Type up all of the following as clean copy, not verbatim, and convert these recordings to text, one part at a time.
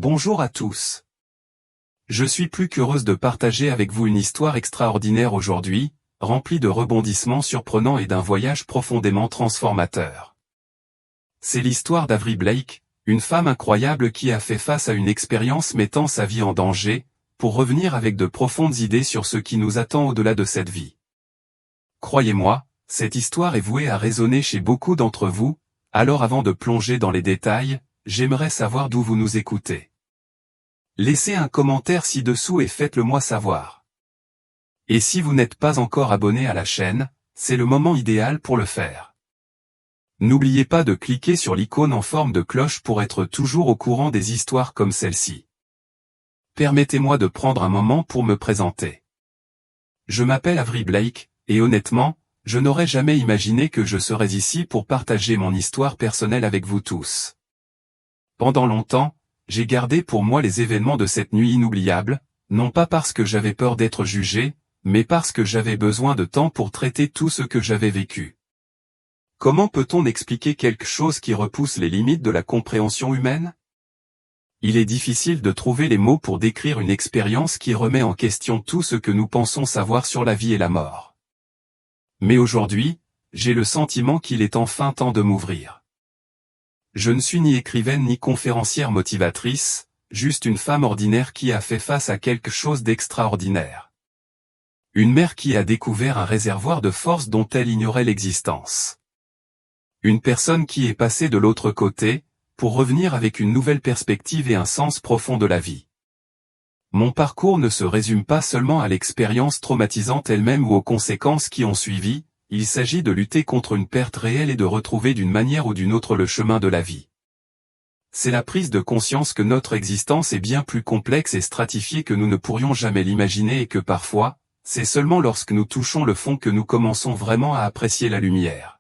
Bonjour à tous. Je suis plus qu'heureuse de partager avec vous une histoire extraordinaire aujourd'hui, remplie de rebondissements surprenants et d'un voyage profondément transformateur. C'est l'histoire d'Avril Blake, une femme incroyable qui a fait face à une expérience mettant sa vie en danger, pour revenir avec de profondes idées sur ce qui nous attend au-delà de cette vie. Croyez-moi, cette histoire est vouée à résonner chez beaucoup d'entre vous, alors avant de plonger dans les détails, j'aimerais savoir d'où vous nous écoutez. Laissez un commentaire ci-dessous et faites-le moi savoir. Et si vous n'êtes pas encore abonné à la chaîne, c'est le moment idéal pour le faire. N'oubliez pas de cliquer sur l'icône en forme de cloche pour être toujours au courant des histoires comme celle-ci. Permettez-moi de prendre un moment pour me présenter. Je m'appelle Avril Blake, et honnêtement, je n'aurais jamais imaginé que je serais ici pour partager mon histoire personnelle avec vous tous. Pendant longtemps, j'ai gardé pour moi les événements de cette nuit inoubliable, non pas parce que j'avais peur d'être jugé, mais parce que j'avais besoin de temps pour traiter tout ce que j'avais vécu. Comment peut-on expliquer quelque chose qui repousse les limites de la compréhension humaine? Il est difficile de trouver les mots pour décrire une expérience qui remet en question tout ce que nous pensons savoir sur la vie et la mort. Mais aujourd'hui, j'ai le sentiment qu'il est enfin temps de m'ouvrir. Je ne suis ni écrivaine ni conférencière motivatrice, juste une femme ordinaire qui a fait face à quelque chose d'extraordinaire. Une mère qui a découvert un réservoir de force dont elle ignorait l'existence. Une personne qui est passée de l'autre côté, pour revenir avec une nouvelle perspective et un sens profond de la vie. Mon parcours ne se résume pas seulement à l'expérience traumatisante elle-même ou aux conséquences qui ont suivi. Il s'agit de lutter contre une perte réelle et de retrouver d'une manière ou d'une autre le chemin de la vie. C'est la prise de conscience que notre existence est bien plus complexe et stratifiée que nous ne pourrions jamais l'imaginer et que parfois, c'est seulement lorsque nous touchons le fond que nous commençons vraiment à apprécier la lumière.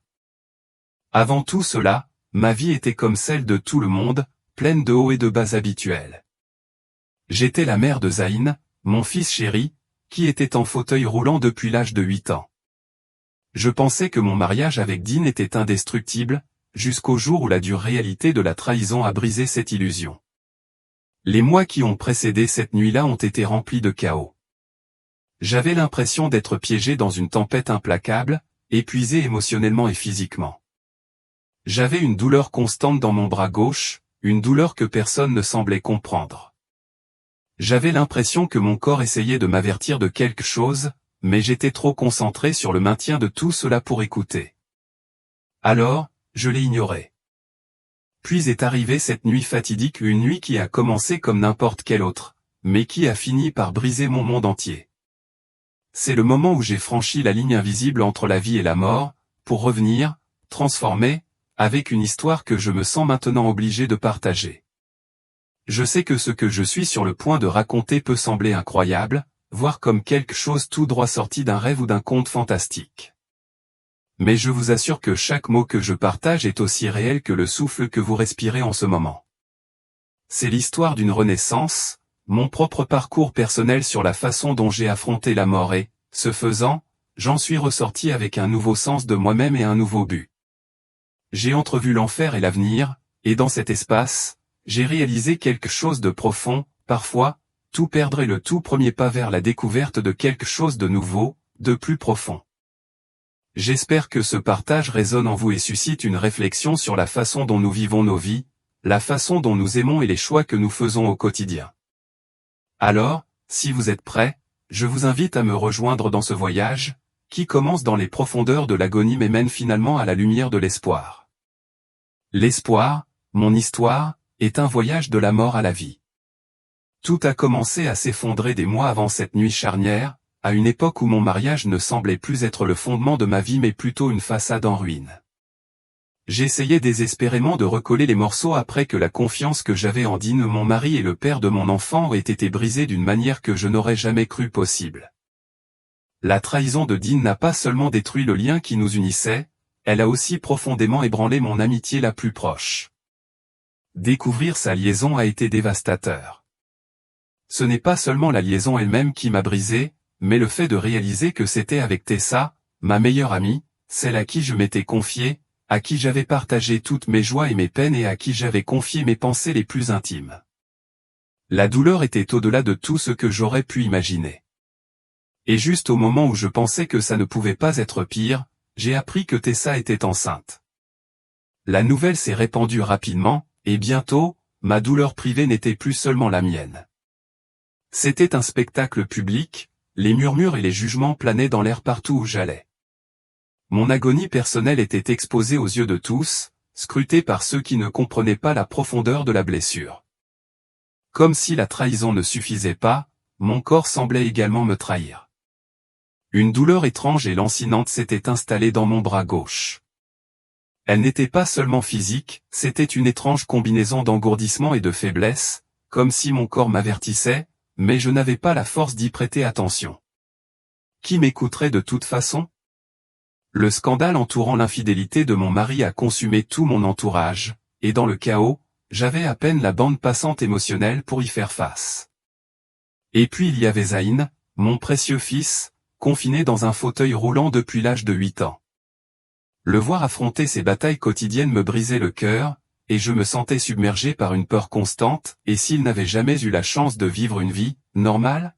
Avant tout cela, ma vie était comme celle de tout le monde, pleine de hauts et de bas habituels. J'étais la mère de Zayn, mon fils chéri, qui était en fauteuil roulant depuis l'âge de 8 ans. Je pensais que mon mariage avec Dean était indestructible, jusqu'au jour où la dure réalité de la trahison a brisé cette illusion. Les mois qui ont précédé cette nuit-là ont été remplis de chaos. J'avais l'impression d'être piégé dans une tempête implacable, épuisé émotionnellement et physiquement. J'avais une douleur constante dans mon bras gauche, une douleur que personne ne semblait comprendre. J'avais l'impression que mon corps essayait de m'avertir de quelque chose, mais j'étais trop concentré sur le maintien de tout cela pour écouter. Alors, je l'ai ignoré. Puis est arrivée cette nuit fatidique, une nuit qui a commencé comme n'importe quelle autre, mais qui a fini par briser mon monde entier. C'est le moment où j'ai franchi la ligne invisible entre la vie et la mort, pour revenir, transformé, avec une histoire que je me sens maintenant obligé de partager. Je sais que ce que je suis sur le point de raconter peut sembler incroyable, voire comme quelque chose tout droit sorti d'un rêve ou d'un conte fantastique. Mais je vous assure que chaque mot que je partage est aussi réel que le souffle que vous respirez en ce moment. C'est l'histoire d'une renaissance, mon propre parcours personnel sur la façon dont j'ai affronté la mort et, ce faisant, j'en suis ressorti avec un nouveau sens de moi-même et un nouveau but. J'ai entrevu l'enfer et l'avenir, et dans cet espace, j'ai réalisé quelque chose de profond, parfois, tout perdre est le tout premier pas vers la découverte de quelque chose de nouveau, de plus profond. J'espère que ce partage résonne en vous et suscite une réflexion sur la façon dont nous vivons nos vies, la façon dont nous aimons et les choix que nous faisons au quotidien. Alors, si vous êtes prêts, je vous invite à me rejoindre dans ce voyage, qui commence dans les profondeurs de l'agonie mais mène finalement à la lumière de l'espoir. L'espoir, mon histoire, est un voyage de la mort à la vie. Tout a commencé à s'effondrer des mois avant cette nuit charnière, à une époque où mon mariage ne semblait plus être le fondement de ma vie mais plutôt une façade en ruine. J'essayais désespérément de recoller les morceaux après que la confiance que j'avais en Dean, mon mari et le père de mon enfant, ait été brisée d'une manière que je n'aurais jamais cru possible. La trahison de Dean n'a pas seulement détruit le lien qui nous unissait, elle a aussi profondément ébranlé mon amitié la plus proche. Découvrir sa liaison a été dévastateur. Ce n'est pas seulement la liaison elle-même qui m'a brisé, mais le fait de réaliser que c'était avec Tessa, ma meilleure amie, celle à qui je m'étais confié, à qui j'avais partagé toutes mes joies et mes peines et à qui j'avais confié mes pensées les plus intimes. La douleur était au-delà de tout ce que j'aurais pu imaginer. Et juste au moment où je pensais que ça ne pouvait pas être pire, j'ai appris que Tessa était enceinte. La nouvelle s'est répandue rapidement, et bientôt, ma douleur privée n'était plus seulement la mienne. C'était un spectacle public, les murmures et les jugements planaient dans l'air partout où j'allais. Mon agonie personnelle était exposée aux yeux de tous, scrutée par ceux qui ne comprenaient pas la profondeur de la blessure. Comme si la trahison ne suffisait pas, mon corps semblait également me trahir. Une douleur étrange et lancinante s'était installée dans mon bras gauche. Elle n'était pas seulement physique, c'était une étrange combinaison d'engourdissement et de faiblesse, comme si mon corps m'avertissait, mais je n'avais pas la force d'y prêter attention. Qui m'écouterait de toute façon ? Le scandale entourant l'infidélité de mon mari a consumé tout mon entourage, et dans le chaos, j'avais à peine la bande passante émotionnelle pour y faire face. Et puis il y avait Zayn, mon précieux fils, confiné dans un fauteuil roulant depuis l'âge de 8 ans. Le voir affronter ces batailles quotidiennes me brisait le cœur, et je me sentais submergé par une peur constante, et s'il n'avait jamais eu la chance de vivre une vie normale ?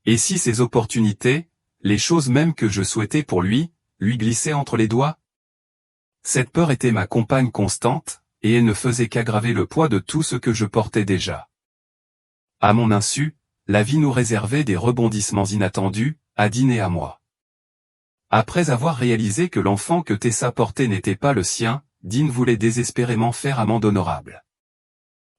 Et si ces opportunités, les choses mêmes que je souhaitais pour lui glissaient entre les doigts ? Cette peur était ma compagne constante, et elle ne faisait qu'aggraver le poids de tout ce que je portais déjà. À mon insu, la vie nous réservait des rebondissements inattendus, à Dean et à moi. Après avoir réalisé que l'enfant que Tessa portait n'était pas le sien, Dean voulait désespérément faire amende honorable.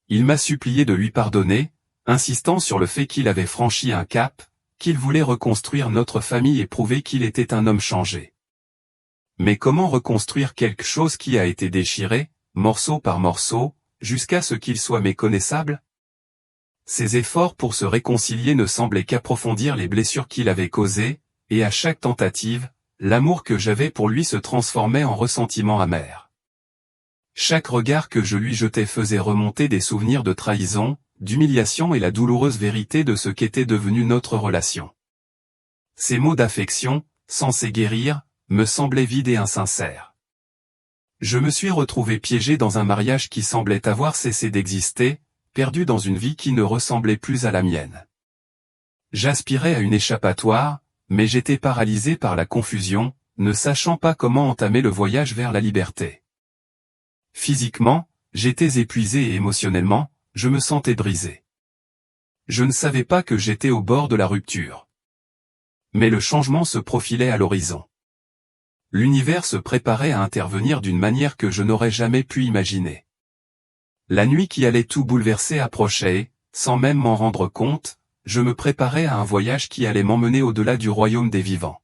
Il m'a supplié de lui pardonner, insistant sur le fait qu'il avait franchi un cap, qu'il voulait reconstruire notre famille et prouver qu'il était un homme changé. Mais comment reconstruire quelque chose qui a été déchiré, morceau par morceau, jusqu'à ce qu'il soit méconnaissable ? Ses efforts pour se réconcilier ne semblaient qu'approfondir les blessures qu'il avait causées, et à chaque tentative, l'amour que j'avais pour lui se transformait en ressentiment amer. Chaque regard que je lui jetais faisait remonter des souvenirs de trahison, d'humiliation et la douloureuse vérité de ce qu'était devenue notre relation. Ces mots d'affection, censés guérir, me semblaient vides et insincères. Je me suis retrouvé piégé dans un mariage qui semblait avoir cessé d'exister, perdu dans une vie qui ne ressemblait plus à la mienne. J'aspirais à une échappatoire, mais j'étais paralysé par la confusion, ne sachant pas comment entamer le voyage vers la liberté. Physiquement, j'étais épuisé et émotionnellement, je me sentais brisé. Je ne savais pas que j'étais au bord de la rupture. Mais le changement se profilait à l'horizon. L'univers se préparait à intervenir d'une manière que je n'aurais jamais pu imaginer. La nuit qui allait tout bouleverser approchait et, sans même m'en rendre compte, je me préparais à un voyage qui allait m'emmener au-delà du royaume des vivants.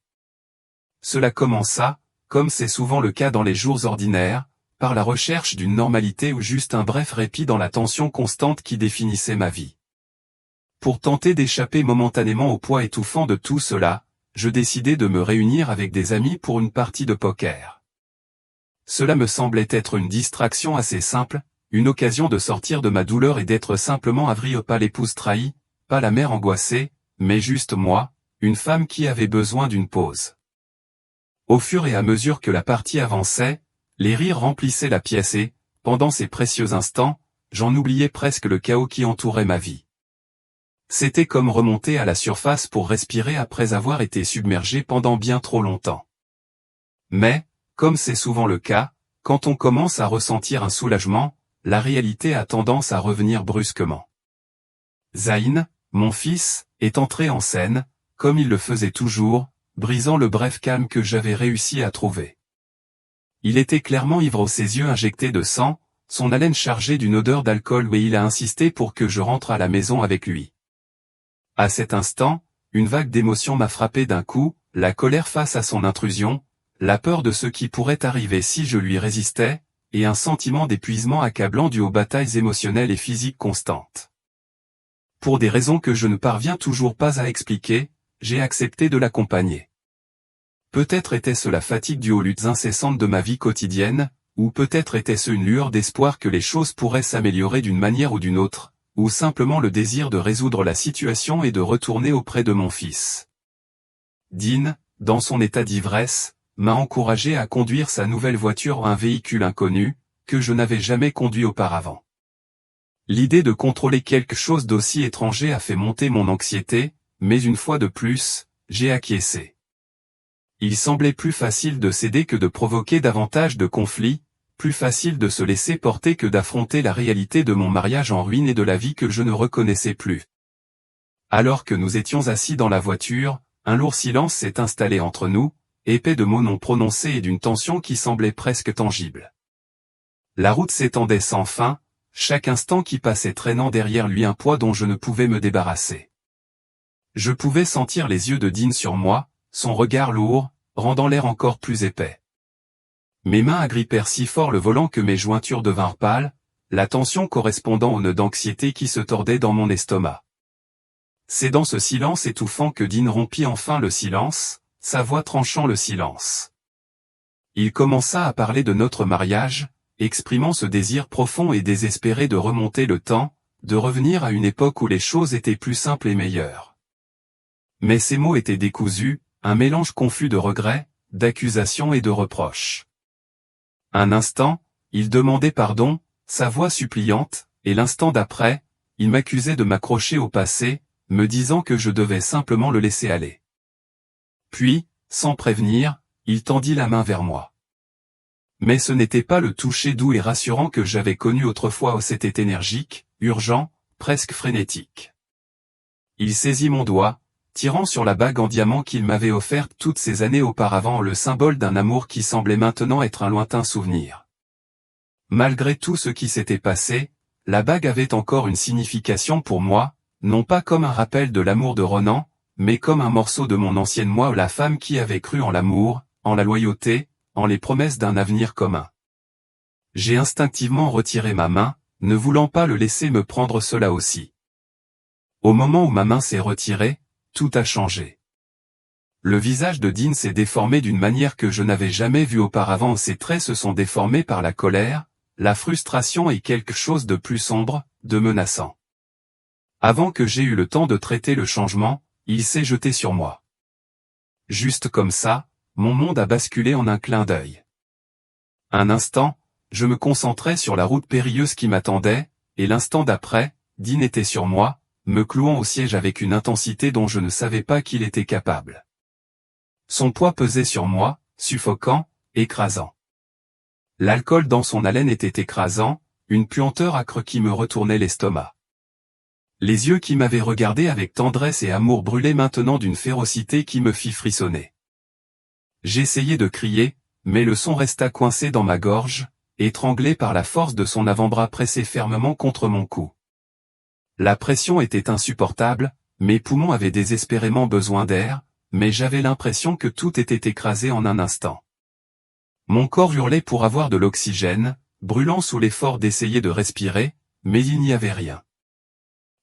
Cela commença, comme c'est souvent le cas dans les jours ordinaires, par la recherche d'une normalité ou juste un bref répit dans la tension constante qui définissait ma vie. Pour tenter d'échapper momentanément au poids étouffant de tout cela, je décidai de me réunir avec des amis pour une partie de poker. Cela me semblait être une distraction assez simple, une occasion de sortir de ma douleur et d'être simplement Avril, pas l'épouse trahie, pas la mère angoissée, mais juste moi, une femme qui avait besoin d'une pause. Au fur et à mesure que la partie avançait, les rires remplissaient la pièce et, pendant ces précieux instants, j'en oubliais presque le chaos qui entourait ma vie. C'était comme remonter à la surface pour respirer après avoir été submergé pendant bien trop longtemps. Mais, comme c'est souvent le cas, quand on commence à ressentir un soulagement, la réalité a tendance à revenir brusquement. Zayn, mon fils, est entré en scène, comme il le faisait toujours, brisant le bref calme que j'avais réussi à trouver. Il était clairement ivre, ses yeux injectés de sang, son haleine chargée d'une odeur d'alcool, et il a insisté pour que je rentre à la maison avec lui. À cet instant, une vague d'émotions m'a frappé d'un coup, la colère face à son intrusion, la peur de ce qui pourrait arriver si je lui résistais, et un sentiment d'épuisement accablant dû aux batailles émotionnelles et physiques constantes. Pour des raisons que je ne parviens toujours pas à expliquer, j'ai accepté de l'accompagner. Peut-être était-ce la fatigue due aux luttes incessantes de ma vie quotidienne, ou peut-être était-ce une lueur d'espoir que les choses pourraient s'améliorer d'une manière ou d'une autre, ou simplement le désir de résoudre la situation et de retourner auprès de mon fils. Dean, dans son état d'ivresse, m'a encouragé à conduire sa nouvelle voiture, un véhicule inconnu, que je n'avais jamais conduit auparavant. L'idée de contrôler quelque chose d'aussi étranger a fait monter mon anxiété, mais une fois de plus, j'ai acquiescé. Il semblait plus facile de céder que de provoquer davantage de conflits, plus facile de se laisser porter que d'affronter la réalité de mon mariage en ruine et de la vie que je ne reconnaissais plus. Alors que nous étions assis dans la voiture, un lourd silence s'est installé entre nous, épais de mots non prononcés et d'une tension qui semblait presque tangible. La route s'étendait sans fin, chaque instant qui passait traînant derrière lui un poids dont je ne pouvais me débarrasser. Je pouvais sentir les yeux de Dean sur moi, son regard lourd, rendant l'air encore plus épais. Mes mains agrippèrent si fort le volant que mes jointures devinrent pâles, la tension correspondant au nœud d'anxiété qui se tordait dans mon estomac. C'est dans ce silence étouffant que Dean rompit enfin le silence, sa voix tranchant le silence. Il commença à parler de notre mariage, exprimant ce désir profond et désespéré de remonter le temps, de revenir à une époque où les choses étaient plus simples et meilleures. Mais ces mots étaient décousus, un mélange confus de regrets, d'accusations et de reproches. Un instant, il demandait pardon, sa voix suppliante, et l'instant d'après, il m'accusait de m'accrocher au passé, me disant que je devais simplement le laisser aller. Puis, sans prévenir, il tendit la main vers moi. Mais ce n'était pas le toucher doux et rassurant que j'avais connu autrefois, c'était énergique, urgent, presque frénétique. Il saisit mon doigt, tirant sur la bague en diamant qu'il m'avait offerte toutes ces années auparavant, le symbole d'un amour qui semblait maintenant être un lointain souvenir. Malgré tout ce qui s'était passé, la bague avait encore une signification pour moi, non pas comme un rappel de l'amour de Ronan, mais comme un morceau de mon ancienne moi, la femme qui avait cru en l'amour, en la loyauté, en les promesses d'un avenir commun. J'ai instinctivement retiré ma main, ne voulant pas le laisser me prendre cela aussi. Au moment où ma main s'est retirée, tout a changé. Le visage de Dean s'est déformé d'une manière que je n'avais jamais vue auparavant. Ses traits se sont déformés par la colère, la frustration et quelque chose de plus sombre, de menaçant. Avant que j'aie eu le temps de traiter le changement, il s'est jeté sur moi. Juste comme ça, mon monde a basculé en un clin d'œil. Un instant, je me concentrais sur la route périlleuse qui m'attendait, et l'instant d'après, Dean était sur moi, me clouant au siège avec une intensité dont je ne savais pas qu'il était capable. Son poids pesait sur moi, suffocant, écrasant. L'alcool dans son haleine était écrasant, une puanteur âcre qui me retournait l'estomac. Les yeux qui m'avaient regardé avec tendresse et amour brûlaient maintenant d'une férocité qui me fit frissonner. J'essayai de crier, mais le son resta coincé dans ma gorge, étranglé par la force de son avant-bras pressé fermement contre mon cou. La pression était insupportable, mes poumons avaient désespérément besoin d'air, mais j'avais l'impression que tout était écrasé en un instant. Mon corps hurlait pour avoir de l'oxygène, brûlant sous l'effort d'essayer de respirer, mais il n'y avait rien.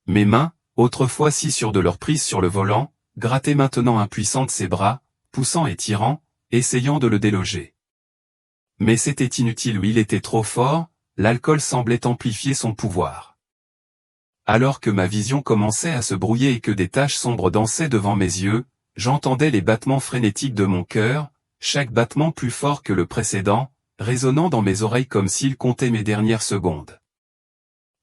Mes mains, autrefois si sûres de leur prise sur le volant, grattaient maintenant impuissantes ses bras, poussant et tirant, essayant de le déloger. Mais c'était inutile, il était trop fort, l'alcool semblait amplifier son pouvoir. Alors que ma vision commençait à se brouiller et que des taches sombres dansaient devant mes yeux, j'entendais les battements frénétiques de mon cœur, chaque battement plus fort que le précédent, résonnant dans mes oreilles comme s'il comptait mes dernières secondes.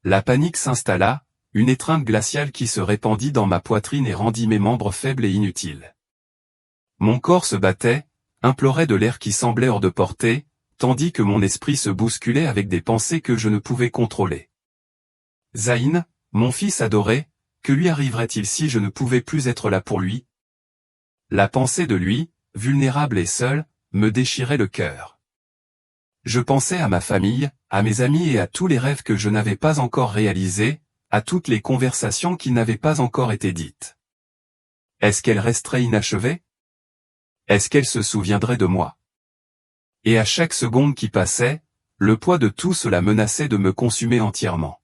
La panique s'installa, une étreinte glaciale qui se répandit dans ma poitrine et rendit mes membres faibles et inutiles. Mon corps se battait, implorait de l'air qui semblait hors de portée, tandis que mon esprit se bousculait avec des pensées que je ne pouvais contrôler. Zayn, mon fils adoré, que lui arriverait-il si je ne pouvais plus être là pour lui? La pensée de lui, vulnérable et seul, me déchirait le cœur. Je pensais à ma famille, à mes amis et à tous les rêves que je n'avais pas encore réalisés, à toutes les conversations qui n'avaient pas encore été dites. Est-ce qu'elles resteraient inachevées? Est-ce qu'elle se souviendrait de moi? Et à chaque seconde qui passait, le poids de tout cela menaçait de me consumer entièrement.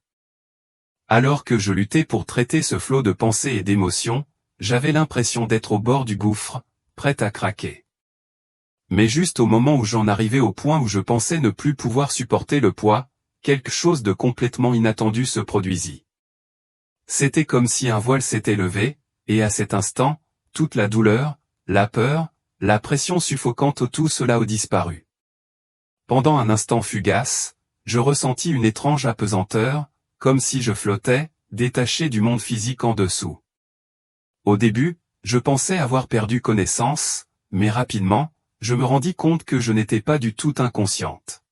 Alors que je luttais pour traiter ce flot de pensées et d'émotions, j'avais l'impression d'être au bord du gouffre, prêt à craquer. Mais juste au moment où j'en arrivais au point où je pensais ne plus pouvoir supporter le poids, quelque chose de complètement inattendu se produisit. C'était comme si un voile s'était levé, et à cet instant, toute la douleur, la peur, la pression suffocante, tout cela a disparu. Pendant un instant fugace, je ressentis une étrange apesanteur, comme si je flottais, détaché du monde physique en dessous. Au début, je pensais avoir perdu connaissance, mais rapidement, je me rendis compte que je n'étais pas du tout inconsciente.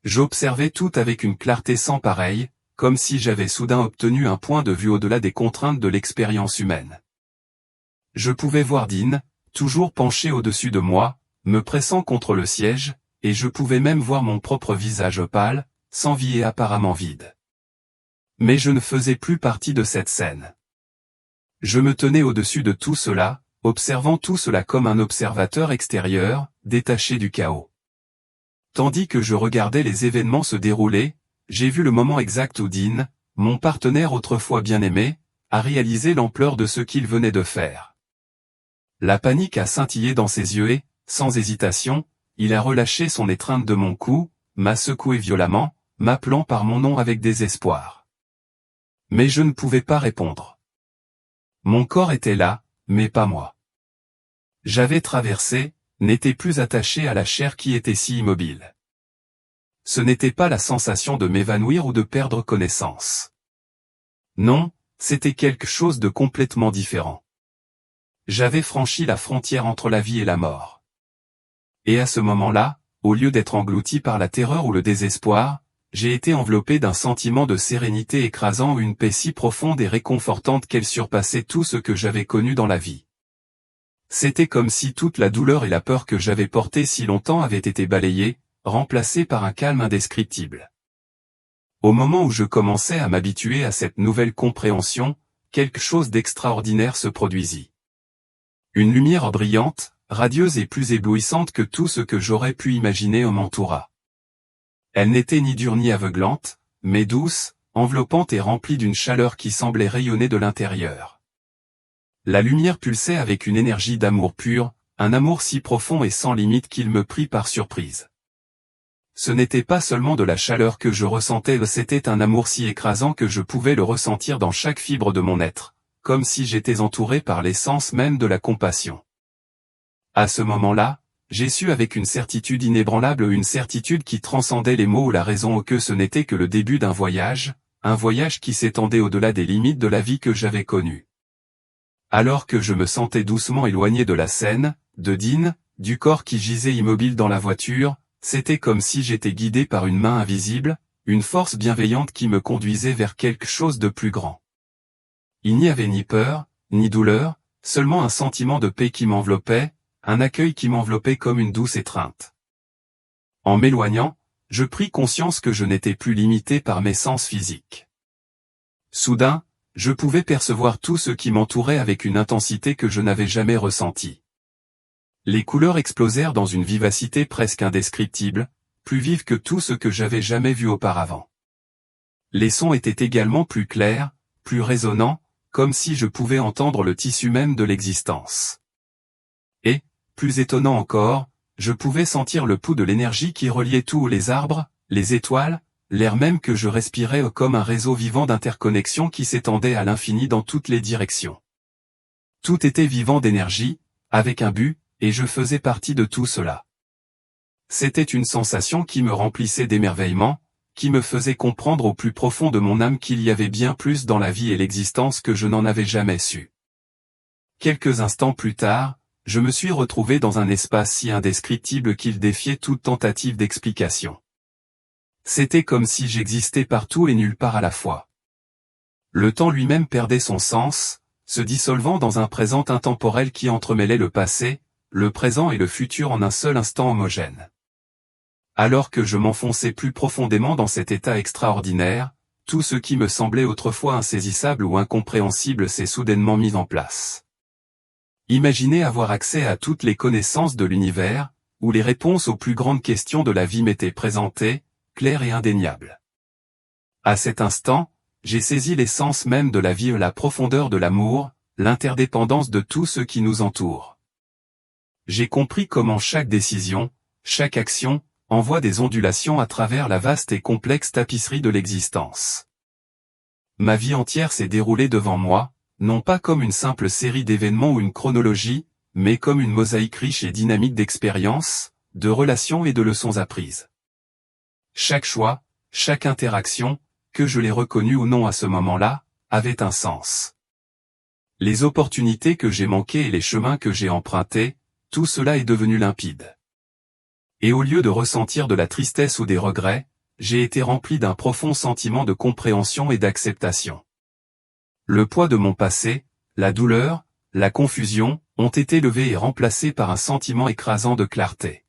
J'observais tout avec une clarté sans pareille, comme si j'avais soudain obtenu un point de vue au-delà des contraintes de l'expérience humaine. Je pouvais voir Dean, toujours penché au-dessus de moi, me pressant contre le siège, et je pouvais même voir mon propre visage pâle, sans vie et apparemment vide. Mais je ne faisais plus partie de cette scène. Je me tenais au-dessus de tout cela, observant tout cela comme un observateur extérieur, détaché du chaos. Tandis que je regardais les événements se dérouler, j'ai vu le moment exact où Dean, mon partenaire autrefois bien-aimé, a réalisé l'ampleur de ce qu'il venait de faire. La panique a scintillé dans ses yeux et, sans hésitation, il a relâché son étreinte de mon cou, m'a secoué violemment, m'appelant par mon nom avec désespoir. Mais je ne pouvais pas répondre. Mon corps était là, mais pas moi. J'avais traversé, n'étais plus attaché à la chair qui était si immobile. Ce n'était pas la sensation de m'évanouir ou de perdre connaissance. Non, c'était quelque chose de complètement différent. J'avais franchi la frontière entre la vie et la mort. Et à ce moment-là, au lieu d'être englouti par la terreur ou le désespoir, j'ai été enveloppé d'un sentiment de sérénité écrasant ou une paix si profonde et réconfortante qu'elle surpassait tout ce que j'avais connu dans la vie. C'était comme si toute la douleur et la peur que j'avais portées si longtemps avaient été balayées, remplacées par un calme indescriptible. Au moment où je commençais à m'habituer à cette nouvelle compréhension, quelque chose d'extraordinaire se produisit. Une lumière brillante, radieuse et plus éblouissante que tout ce que j'aurais pu imaginer m'entoura. Elle n'était ni dure ni aveuglante, mais douce, enveloppante et remplie d'une chaleur qui semblait rayonner de l'intérieur. La lumière pulsait avec une énergie d'amour pur, un amour si profond et sans limite qu'il me prit par surprise. Ce n'était pas seulement de la chaleur que je ressentais, c'était un amour si écrasant que je pouvais le ressentir dans chaque fibre de mon être, comme si j'étais entouré par l'essence même de la compassion. À ce moment-là, j'ai su avec une certitude inébranlable, une certitude qui transcendait les mots ou la raison, que ce n'était que le début d'un voyage, un voyage qui s'étendait au-delà des limites de la vie que j'avais connue. Alors que je me sentais doucement éloigné de la scène, de Dean, du corps qui gisait immobile dans la voiture, c'était comme si j'étais guidé par une main invisible, une force bienveillante qui me conduisait vers quelque chose de plus grand. Il n'y avait ni peur, ni douleur, seulement un sentiment de paix qui m'enveloppait, un accueil qui m'enveloppait comme une douce étreinte. En m'éloignant, je pris conscience que je n'étais plus limité par mes sens physiques. Soudain, je pouvais percevoir tout ce qui m'entourait avec une intensité que je n'avais jamais ressentie. Les couleurs explosèrent dans une vivacité presque indescriptible, plus vive que tout ce que j'avais jamais vu auparavant. Les sons étaient également plus clairs, plus résonnants, comme si je pouvais entendre le tissu même de l'existence. Et, plus étonnant encore, je pouvais sentir le pouls de l'énergie qui reliait tous les arbres, les étoiles, l'air même que je respirais comme un réseau vivant d'interconnexion qui s'étendait à l'infini dans toutes les directions. Tout était vivant d'énergie, avec un but, et je faisais partie de tout cela. C'était une sensation qui me remplissait d'émerveillement, qui me faisait comprendre au plus profond de mon âme qu'il y avait bien plus dans la vie et l'existence que je n'en avais jamais su. Quelques instants plus tard, je me suis retrouvé dans un espace si indescriptible qu'il défiait toute tentative d'explication. C'était comme si j'existais partout et nulle part à la fois. Le temps lui-même perdait son sens, se dissolvant dans un présent intemporel qui entremêlait le passé, le présent et le futur en un seul instant homogène. Alors que je m'enfonçais plus profondément dans cet état extraordinaire, tout ce qui me semblait autrefois insaisissable ou incompréhensible s'est soudainement mis en place. Imaginez avoir accès à toutes les connaissances de l'univers, où les réponses aux plus grandes questions de la vie m'étaient présentées, claires et indéniables. À cet instant, j'ai saisi l'essence même de la vie, la profondeur de l'amour, l'interdépendance de tout ce qui nous entoure. J'ai compris comment chaque décision, chaque action, envoie des ondulations à travers la vaste et complexe tapisserie de l'existence. Ma vie entière s'est déroulée devant moi, non pas comme une simple série d'événements ou une chronologie, mais comme une mosaïque riche et dynamique d'expériences, de relations et de leçons apprises. Chaque choix, chaque interaction, que je l'ai reconnu ou non à ce moment-là, avait un sens. Les opportunités que j'ai manquées et les chemins que j'ai empruntés, tout cela est devenu limpide. Et au lieu de ressentir de la tristesse ou des regrets, j'ai été rempli d'un profond sentiment de compréhension et d'acceptation. Le poids de mon passé, la douleur, la confusion, ont été levés et remplacés par un sentiment écrasant de clarté.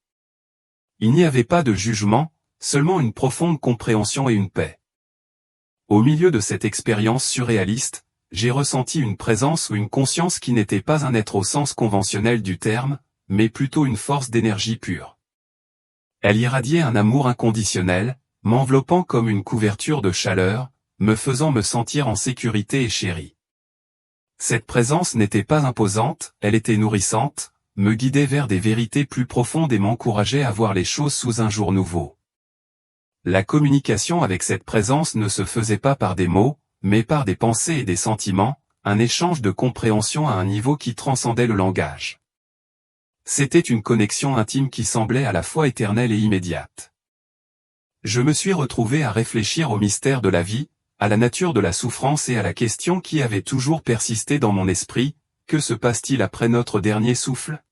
Il n'y avait pas de jugement, seulement une profonde compréhension et une paix. Au milieu de cette expérience surréaliste, j'ai ressenti une présence ou une conscience qui n'était pas un être au sens conventionnel du terme, mais plutôt une force d'énergie pure. Elle irradiait un amour inconditionnel, m'enveloppant comme une couverture de chaleur, me faisant me sentir en sécurité et chéri. Cette présence n'était pas imposante, elle était nourrissante, me guidait vers des vérités plus profondes et m'encourageait à voir les choses sous un jour nouveau. La communication avec cette présence ne se faisait pas par des mots, mais par des pensées et des sentiments, un échange de compréhension à un niveau qui transcendait le langage. C'était une connexion intime qui semblait à la fois éternelle et immédiate. Je me suis retrouvé à réfléchir au mystère de la vie, à la nature de la souffrance et à la question qui avait toujours persisté dans mon esprit, que se passe-t-il après notre dernier souffle?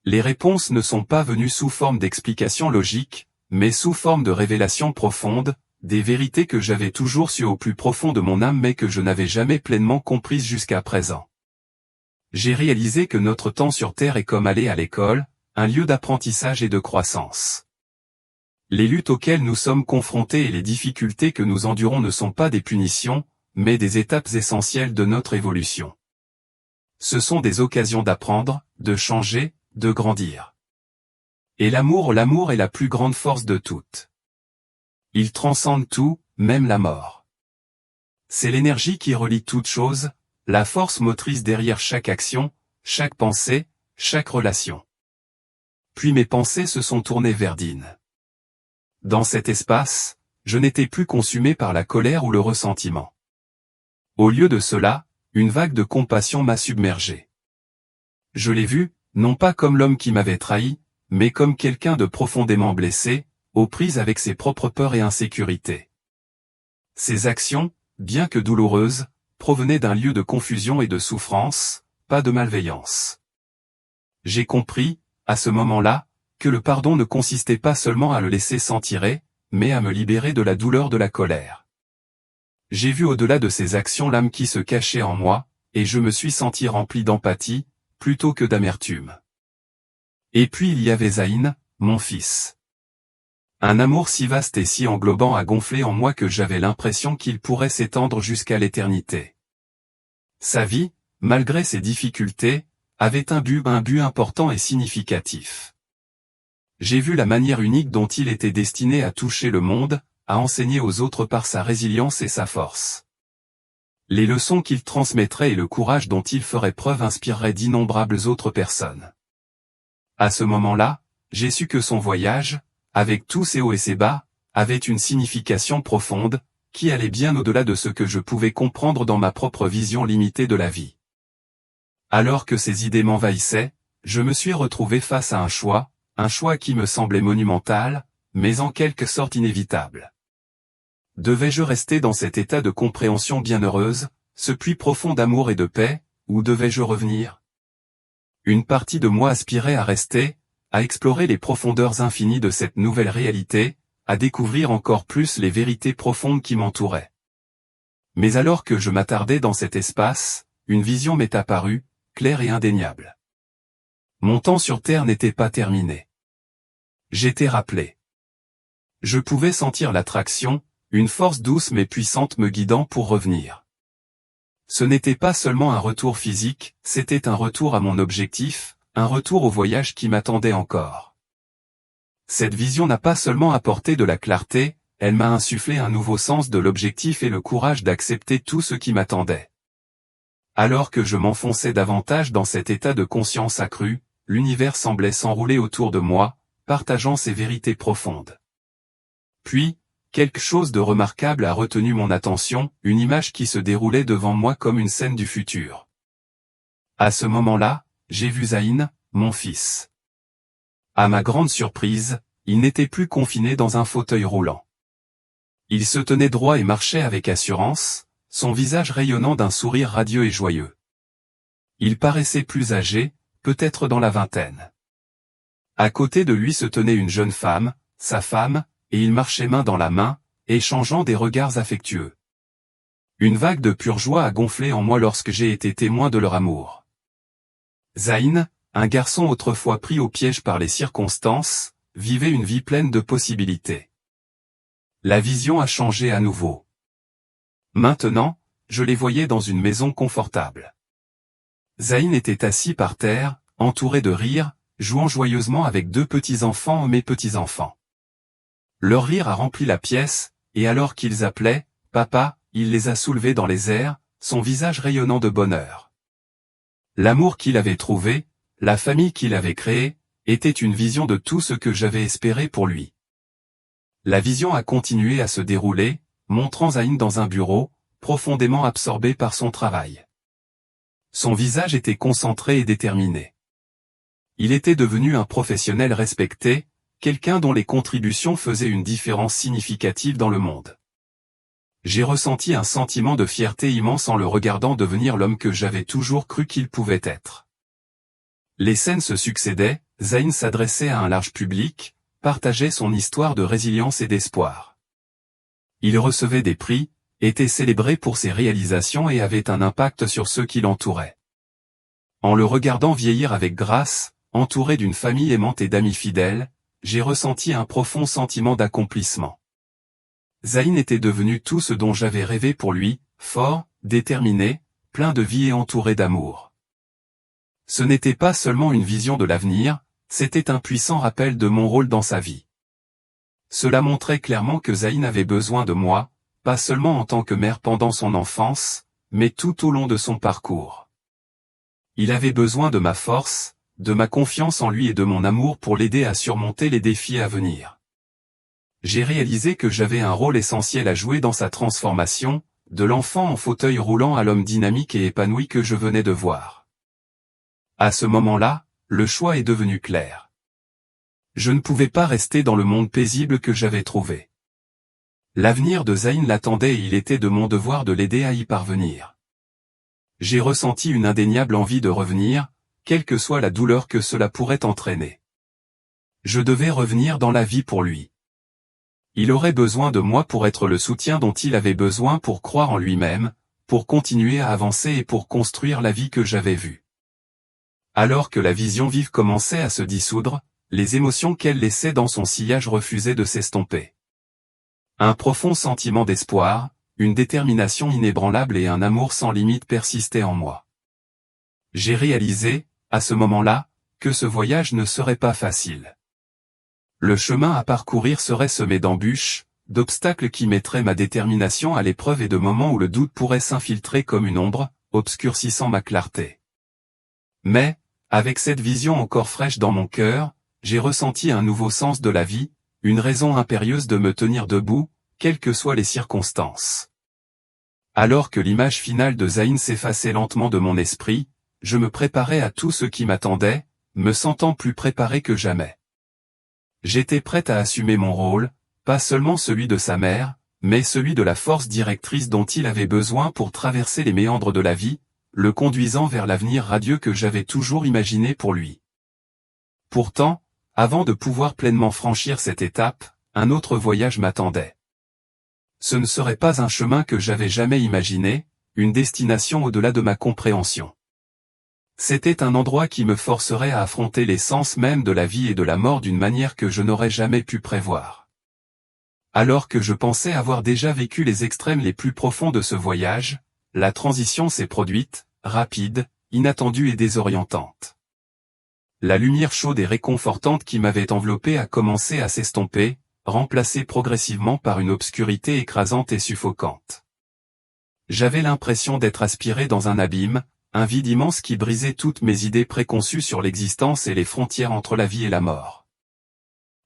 Les réponses ne sont pas venues sous forme d'explications logiques, mais sous forme de révélations profondes, des vérités que j'avais toujours sues au plus profond de mon âme mais que je n'avais jamais pleinement comprises jusqu'à présent. J'ai réalisé que notre temps sur Terre est comme aller à l'école, un lieu d'apprentissage et de croissance. Les luttes auxquelles nous sommes confrontés et les difficultés que nous endurons ne sont pas des punitions, mais des étapes essentielles de notre évolution. Ce sont des occasions d'apprendre, de changer, de grandir. Et l'amour est la plus grande force de toutes. Il transcende tout, même la mort. C'est l'énergie qui relie toutes choses, la force motrice derrière chaque action, chaque pensée, chaque relation. Puis mes pensées se sont tournées vers Dean. Dans cet espace, je n'étais plus consumé par la colère ou le ressentiment. Au lieu de cela, une vague de compassion m'a submergé. Je l'ai vu, non pas comme l'homme qui m'avait trahi, mais comme quelqu'un de profondément blessé, aux prises avec ses propres peurs et insécurités. Ses actions, bien que douloureuses, provenaient d'un lieu de confusion et de souffrance, pas de malveillance. J'ai compris, à ce moment-là, que le pardon ne consistait pas seulement à le laisser s'en tirer, mais à me libérer de la douleur de la colère. J'ai vu au-delà de ces actions l'âme qui se cachait en moi, et je me suis senti rempli d'empathie, plutôt que d'amertume. Et puis il y avait Zayn, mon fils. Un amour si vaste et si englobant a gonflé en moi que j'avais l'impression qu'il pourrait s'étendre jusqu'à l'éternité. Sa vie, malgré ses difficultés, avait un but important et significatif. J'ai vu la manière unique dont il était destiné à toucher le monde, à enseigner aux autres par sa résilience et sa force. Les leçons qu'il transmettrait et le courage dont il ferait preuve inspireraient d'innombrables autres personnes. À ce moment-là, j'ai su que son voyage, avec tous ses hauts et ses bas, avait une signification profonde, qui allait bien au-delà de ce que je pouvais comprendre dans ma propre vision limitée de la vie. Alors que ces idées m'envahissaient, je me suis retrouvé face à un choix qui me semblait monumental, mais en quelque sorte inévitable. Devais-je rester dans cet état de compréhension bienheureuse, ce puits profond d'amour et de paix, ou devais-je revenir? Une partie de moi aspirait à rester, à explorer les profondeurs infinies de cette nouvelle réalité, à découvrir encore plus les vérités profondes qui m'entouraient. Mais alors que je m'attardais dans cet espace, une vision m'est apparue, claire et indéniable. Mon temps sur Terre n'était pas terminé. J'étais rappelé. Je pouvais sentir l'attraction, une force douce mais puissante me guidant pour revenir. Ce n'était pas seulement un retour physique, c'était un retour à mon objectif, un retour au voyage qui m'attendait encore. Cette vision n'a pas seulement apporté de la clarté, elle m'a insufflé un nouveau sens de l'objectif et le courage d'accepter tout ce qui m'attendait. Alors que je m'enfonçais davantage dans cet état de conscience accrue, l'univers semblait s'enrouler autour de moi, partageant ses vérités profondes. Puis, quelque chose de remarquable a retenu mon attention, une image qui se déroulait devant moi comme une scène du futur. À ce moment-là, j'ai vu Zayn, mon fils. À ma grande surprise, il n'était plus confiné dans un fauteuil roulant. Il se tenait droit et marchait avec assurance, son visage rayonnant d'un sourire radieux et joyeux. Il paraissait plus âgé, peut-être dans la vingtaine. À côté de lui se tenait une jeune femme, sa femme, et ils marchaient main dans la main, échangeant des regards affectueux. Une vague de pure joie a gonflé en moi lorsque j'ai été témoin de leur amour. Zayn, un garçon autrefois pris au piège par les circonstances, vivait une vie pleine de possibilités. La vision a changé à nouveau. Maintenant, je les voyais dans une maison confortable. Zayn était assis par terre, entouré de rires, jouant joyeusement avec deux petits-enfants, mes petits-enfants. Leur rire a rempli la pièce, et alors qu'ils appelaient « Papa », il les a soulevés dans les airs, son visage rayonnant de bonheur. L'amour qu'il avait trouvé, la famille qu'il avait créée, était une vision de tout ce que j'avais espéré pour lui. La vision a continué à se dérouler, montrant Zayn dans un bureau, profondément absorbé par son travail. Son visage était concentré et déterminé. Il était devenu un professionnel respecté, quelqu'un dont les contributions faisaient une différence significative dans le monde. J'ai ressenti un sentiment de fierté immense en le regardant devenir l'homme que j'avais toujours cru qu'il pouvait être. Les scènes se succédaient, Zayn s'adressait à un large public, partageait son histoire de résilience et d'espoir. Il recevait des prix, était célébré pour ses réalisations et avait un impact sur ceux qui l'entouraient. En le regardant vieillir avec grâce, entouré d'une famille aimante et d'amis fidèles, j'ai ressenti un profond sentiment d'accomplissement. Zayn était devenu tout ce dont j'avais rêvé pour lui, fort, déterminé, plein de vie et entouré d'amour. Ce n'était pas seulement une vision de l'avenir, c'était un puissant rappel de mon rôle dans sa vie. Cela montrait clairement que Zayn avait besoin de moi, pas seulement en tant que mère pendant son enfance, mais tout au long de son parcours. Il avait besoin de ma force, de ma confiance en lui et de mon amour pour l'aider à surmonter les défis à venir. J'ai réalisé que j'avais un rôle essentiel à jouer dans sa transformation, de l'enfant en fauteuil roulant à l'homme dynamique et épanoui que je venais de voir. À ce moment-là, le choix est devenu clair. Je ne pouvais pas rester dans le monde paisible que j'avais trouvé. L'avenir de Zayn l'attendait et il était de mon devoir de l'aider à y parvenir. J'ai ressenti une indéniable envie de revenir, quelle que soit la douleur que cela pourrait entraîner. Je devais revenir dans la vie pour lui. Il aurait besoin de moi pour être le soutien dont il avait besoin pour croire en lui-même, pour continuer à avancer et pour construire la vie que j'avais vue. Alors que la vision vive commençait à se dissoudre, les émotions qu'elle laissait dans son sillage refusaient de s'estomper. Un profond sentiment d'espoir, une détermination inébranlable et un amour sans limite persistaient en moi. J'ai réalisé, à ce moment-là, que ce voyage ne serait pas facile. Le chemin à parcourir serait semé d'embûches, d'obstacles qui mettraient ma détermination à l'épreuve et de moments où le doute pourrait s'infiltrer comme une ombre, obscurcissant ma clarté. Mais, avec cette vision encore fraîche dans mon cœur, j'ai ressenti un nouveau sens de la vie, une raison impérieuse de me tenir debout, quelles que soient les circonstances. Alors que l'image finale de Zayn s'effaçait lentement de mon esprit, je me préparais à tout ce qui m'attendait, me sentant plus préparé que jamais. J'étais prête à assumer mon rôle, pas seulement celui de sa mère, mais celui de la force directrice dont il avait besoin pour traverser les méandres de la vie, le conduisant vers l'avenir radieux que j'avais toujours imaginé pour lui. Pourtant, avant de pouvoir pleinement franchir cette étape, un autre voyage m'attendait. Ce ne serait pas un chemin que j'avais jamais imaginé, une destination au-delà de ma compréhension. C'était un endroit qui me forcerait à affronter l'essence même de la vie et de la mort d'une manière que je n'aurais jamais pu prévoir. Alors que je pensais avoir déjà vécu les extrêmes les plus profonds de ce voyage, la transition s'est produite, rapide, inattendue et désorientante. La lumière chaude et réconfortante qui m'avait enveloppé a commencé à s'estomper, remplacée progressivement par une obscurité écrasante et suffocante. J'avais l'impression d'être aspiré dans un abîme, un vide immense qui brisait toutes mes idées préconçues sur l'existence et les frontières entre la vie et la mort.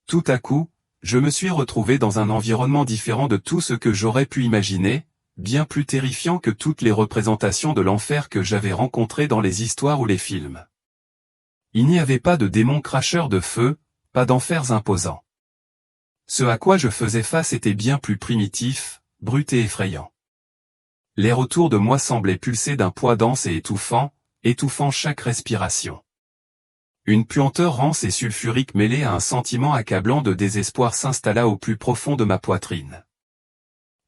Tout à coup, je me suis retrouvé dans un environnement différent de tout ce que j'aurais pu imaginer, bien plus terrifiant que toutes les représentations de l'enfer que j'avais rencontrées dans les histoires ou les films. Il n'y avait pas de démons cracheurs de feu, pas d'enfers imposants. Ce à quoi je faisais face était bien plus primitif, brut et effrayant. L'air autour de moi semblait pulser d'un poids dense et étouffant chaque respiration. Une puanteur rance et sulfurique mêlée à un sentiment accablant de désespoir s'installa au plus profond de ma poitrine.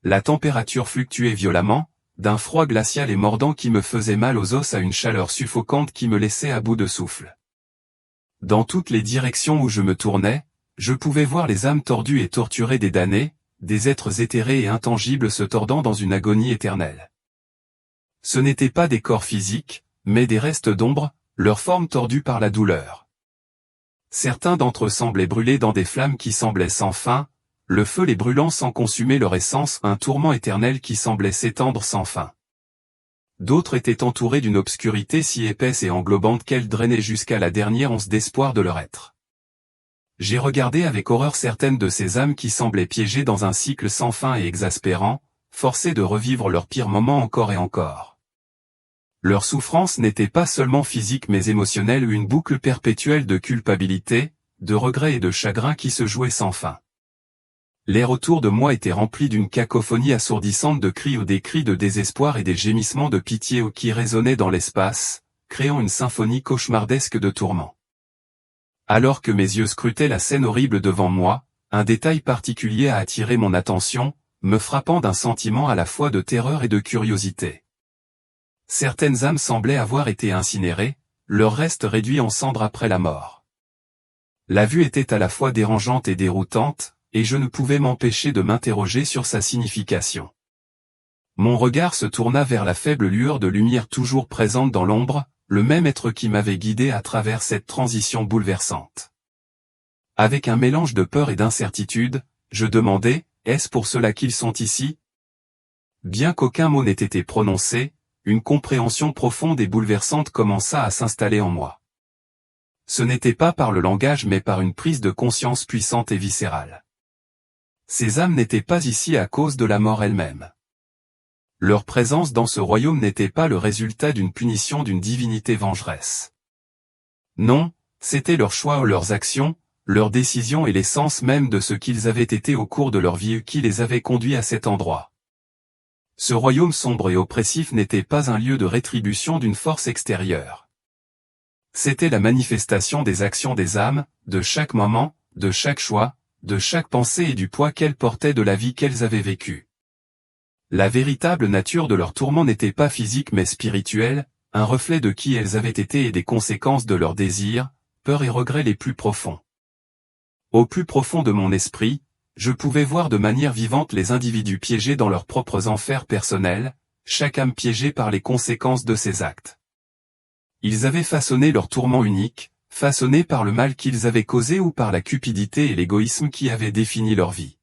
La température fluctuait violemment, d'un froid glacial et mordant qui me faisait mal aux os à une chaleur suffocante qui me laissait à bout de souffle. Dans toutes les directions où je me tournais, je pouvais voir les âmes tordues et torturées des damnés, des êtres éthérés et intangibles se tordant dans une agonie éternelle. Ce n'étaient pas des corps physiques, mais des restes d'ombre, leur forme tordue par la douleur. Certains d'entre eux semblaient brûler dans des flammes qui semblaient sans fin, le feu les brûlant sans consumer leur essence, un tourment éternel qui semblait s'étendre sans fin. D'autres étaient entourés d'une obscurité si épaisse et englobante qu'elle drainait jusqu'à la dernière once d'espoir de leur être. J'ai regardé avec horreur certaines de ces âmes qui semblaient piégées dans un cycle sans fin et exaspérant, forcées de revivre leurs pires moments encore et encore. Leur souffrance n'était pas seulement physique mais émotionnelle, une boucle perpétuelle de culpabilité, de regret et de chagrin qui se jouait sans fin. L'air autour de moi était rempli d'une cacophonie assourdissante de cris ou des cris de désespoir et des gémissements de pitié qui résonnaient dans l'espace, créant une symphonie cauchemardesque de tourments. Alors que mes yeux scrutaient la scène horrible devant moi, un détail particulier a attiré mon attention, me frappant d'un sentiment à la fois de terreur et de curiosité. Certaines âmes semblaient avoir été incinérées, leurs restes réduits en cendres après la mort. La vue était à la fois dérangeante et déroutante, et je ne pouvais m'empêcher de m'interroger sur sa signification. Mon regard se tourna vers la faible lueur de lumière toujours présente dans l'ombre, le même être qui m'avait guidé à travers cette transition bouleversante. Avec un mélange de peur et d'incertitude, je demandai, est-ce pour cela qu'ils sont ici? Bien qu'aucun mot n'ait été prononcé, une compréhension profonde et bouleversante commença à s'installer en moi. Ce n'était pas par le langage mais par une prise de conscience puissante et viscérale. Ces âmes n'étaient pas ici à cause de la mort elle-même. Leur présence dans ce royaume n'était pas le résultat d'une punition d'une divinité vengeresse. Non, c'était leur choix ou leurs actions, leurs décisions et l'essence même de ce qu'ils avaient été au cours de leur vie qui les avait conduits à cet endroit. Ce royaume sombre et oppressif n'était pas un lieu de rétribution d'une force extérieure. C'était la manifestation des actions des âmes, de chaque moment, de chaque choix, de chaque pensée et du poids qu'elles portaient de la vie qu'elles avaient vécue. La véritable nature de leur tourment n'était pas physique mais spirituelle, un reflet de qui elles avaient été et des conséquences de leurs désirs, peurs et regrets les plus profonds. Au plus profond de mon esprit, je pouvais voir de manière vivante les individus piégés dans leurs propres enfers personnels, chaque âme piégée par les conséquences de ses actes. Ils avaient façonné leur tourment unique, façonnés par le mal qu'ils avaient causé ou par la cupidité et l'égoïsme qui avaient défini leur vie.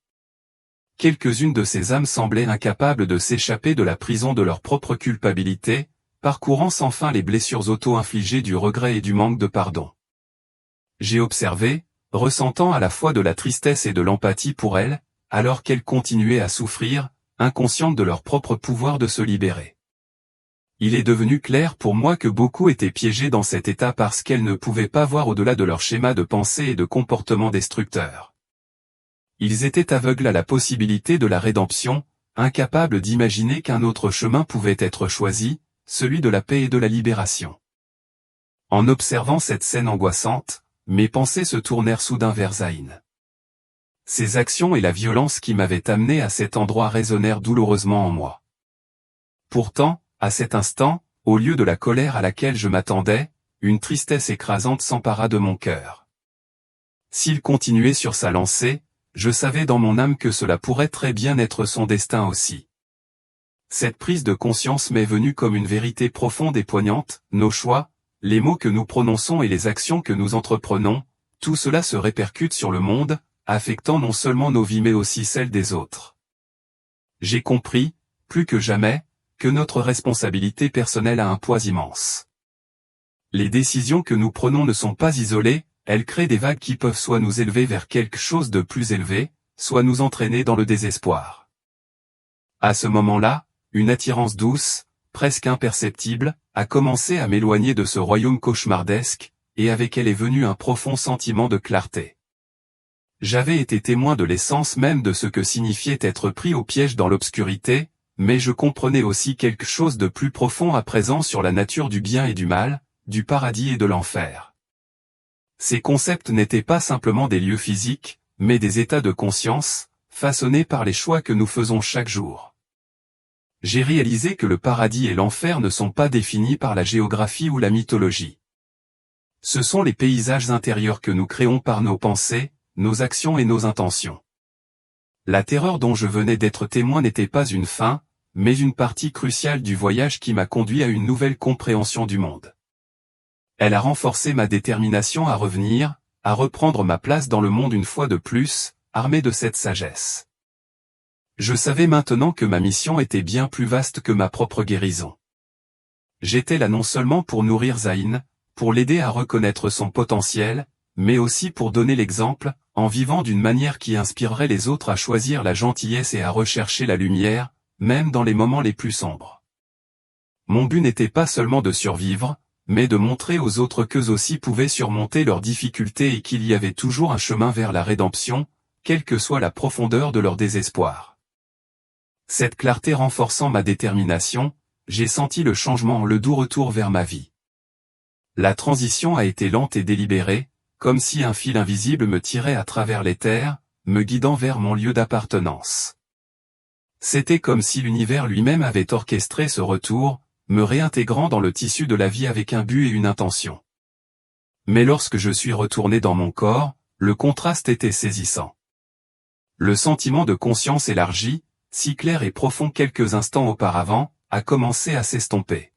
Quelques-unes de ces âmes semblaient incapables de s'échapper de la prison de leur propre culpabilité, parcourant sans fin les blessures auto-infligées du regret et du manque de pardon. J'ai observé, ressentant à la fois de la tristesse et de l'empathie pour elles, alors qu'elles continuaient à souffrir, inconscientes de leur propre pouvoir de se libérer. Il est devenu clair pour moi que beaucoup étaient piégés dans cet état parce qu'elles ne pouvaient pas voir au-delà de leur schéma de pensée et de comportement destructeur. Ils étaient aveugles à la possibilité de la rédemption, incapables d'imaginer qu'un autre chemin pouvait être choisi, celui de la paix et de la libération. En observant cette scène angoissante, mes pensées se tournèrent soudain vers Zayn. Ses actions et la violence qui m'avaient amené à cet endroit résonnèrent douloureusement en moi. Pourtant, à cet instant, au lieu de la colère à laquelle je m'attendais, une tristesse écrasante s'empara de mon cœur. S'il continuait sur sa lancée, je savais dans mon âme que cela pourrait très bien être son destin aussi. Cette prise de conscience m'est venue comme une vérité profonde et poignante, nos choix, les mots que nous prononçons et les actions que nous entreprenons, tout cela se répercute sur le monde, affectant non seulement nos vies mais aussi celles des autres. J'ai compris, plus que jamais, que notre responsabilité personnelle a un poids immense. Les décisions que nous prenons ne sont pas isolées, elles créent des vagues qui peuvent soit nous élever vers quelque chose de plus élevé, soit nous entraîner dans le désespoir. À ce moment-là, une attirance douce, presque imperceptible, a commencé à m'éloigner de ce royaume cauchemardesque, et avec elle est venu un profond sentiment de clarté. J'avais été témoin de l'essence même de ce que signifiait être pris au piège dans l'obscurité, mais je comprenais aussi quelque chose de plus profond à présent sur la nature du bien et du mal, du paradis et de l'enfer. Ces concepts n'étaient pas simplement des lieux physiques, mais des états de conscience, façonnés par les choix que nous faisons chaque jour. J'ai réalisé que le paradis et l'enfer ne sont pas définis par la géographie ou la mythologie. Ce sont les paysages intérieurs que nous créons par nos pensées, nos actions et nos intentions. La terreur dont je venais d'être témoin n'était pas une fin, mais une partie cruciale du voyage qui m'a conduit à une nouvelle compréhension du monde. Elle a renforcé ma détermination à revenir, à reprendre ma place dans le monde une fois de plus, armé de cette sagesse. Je savais maintenant que ma mission était bien plus vaste que ma propre guérison. J'étais là non seulement pour nourrir Zayn, pour l'aider à reconnaître son potentiel, mais aussi pour donner l'exemple, en vivant d'une manière qui inspirerait les autres à choisir la gentillesse et à rechercher la lumière, même dans les moments les plus sombres. Mon but n'était pas seulement de survivre, mais de montrer aux autres qu'eux aussi pouvaient surmonter leurs difficultés et qu'il y avait toujours un chemin vers la rédemption, quelle que soit la profondeur de leur désespoir. Cette clarté renforçant ma détermination, j'ai senti le changement, le doux retour vers ma vie. La transition a été lente et délibérée, comme si un fil invisible me tirait à travers les terres, me guidant vers mon lieu d'appartenance. C'était comme si l'univers lui-même avait orchestré ce retour, me réintégrant dans le tissu de la vie avec un but et une intention. Mais lorsque je suis retourné dans mon corps, le contraste était saisissant. Le sentiment de conscience élargie, si clair et profond quelques instants auparavant, a commencé à s'estomper.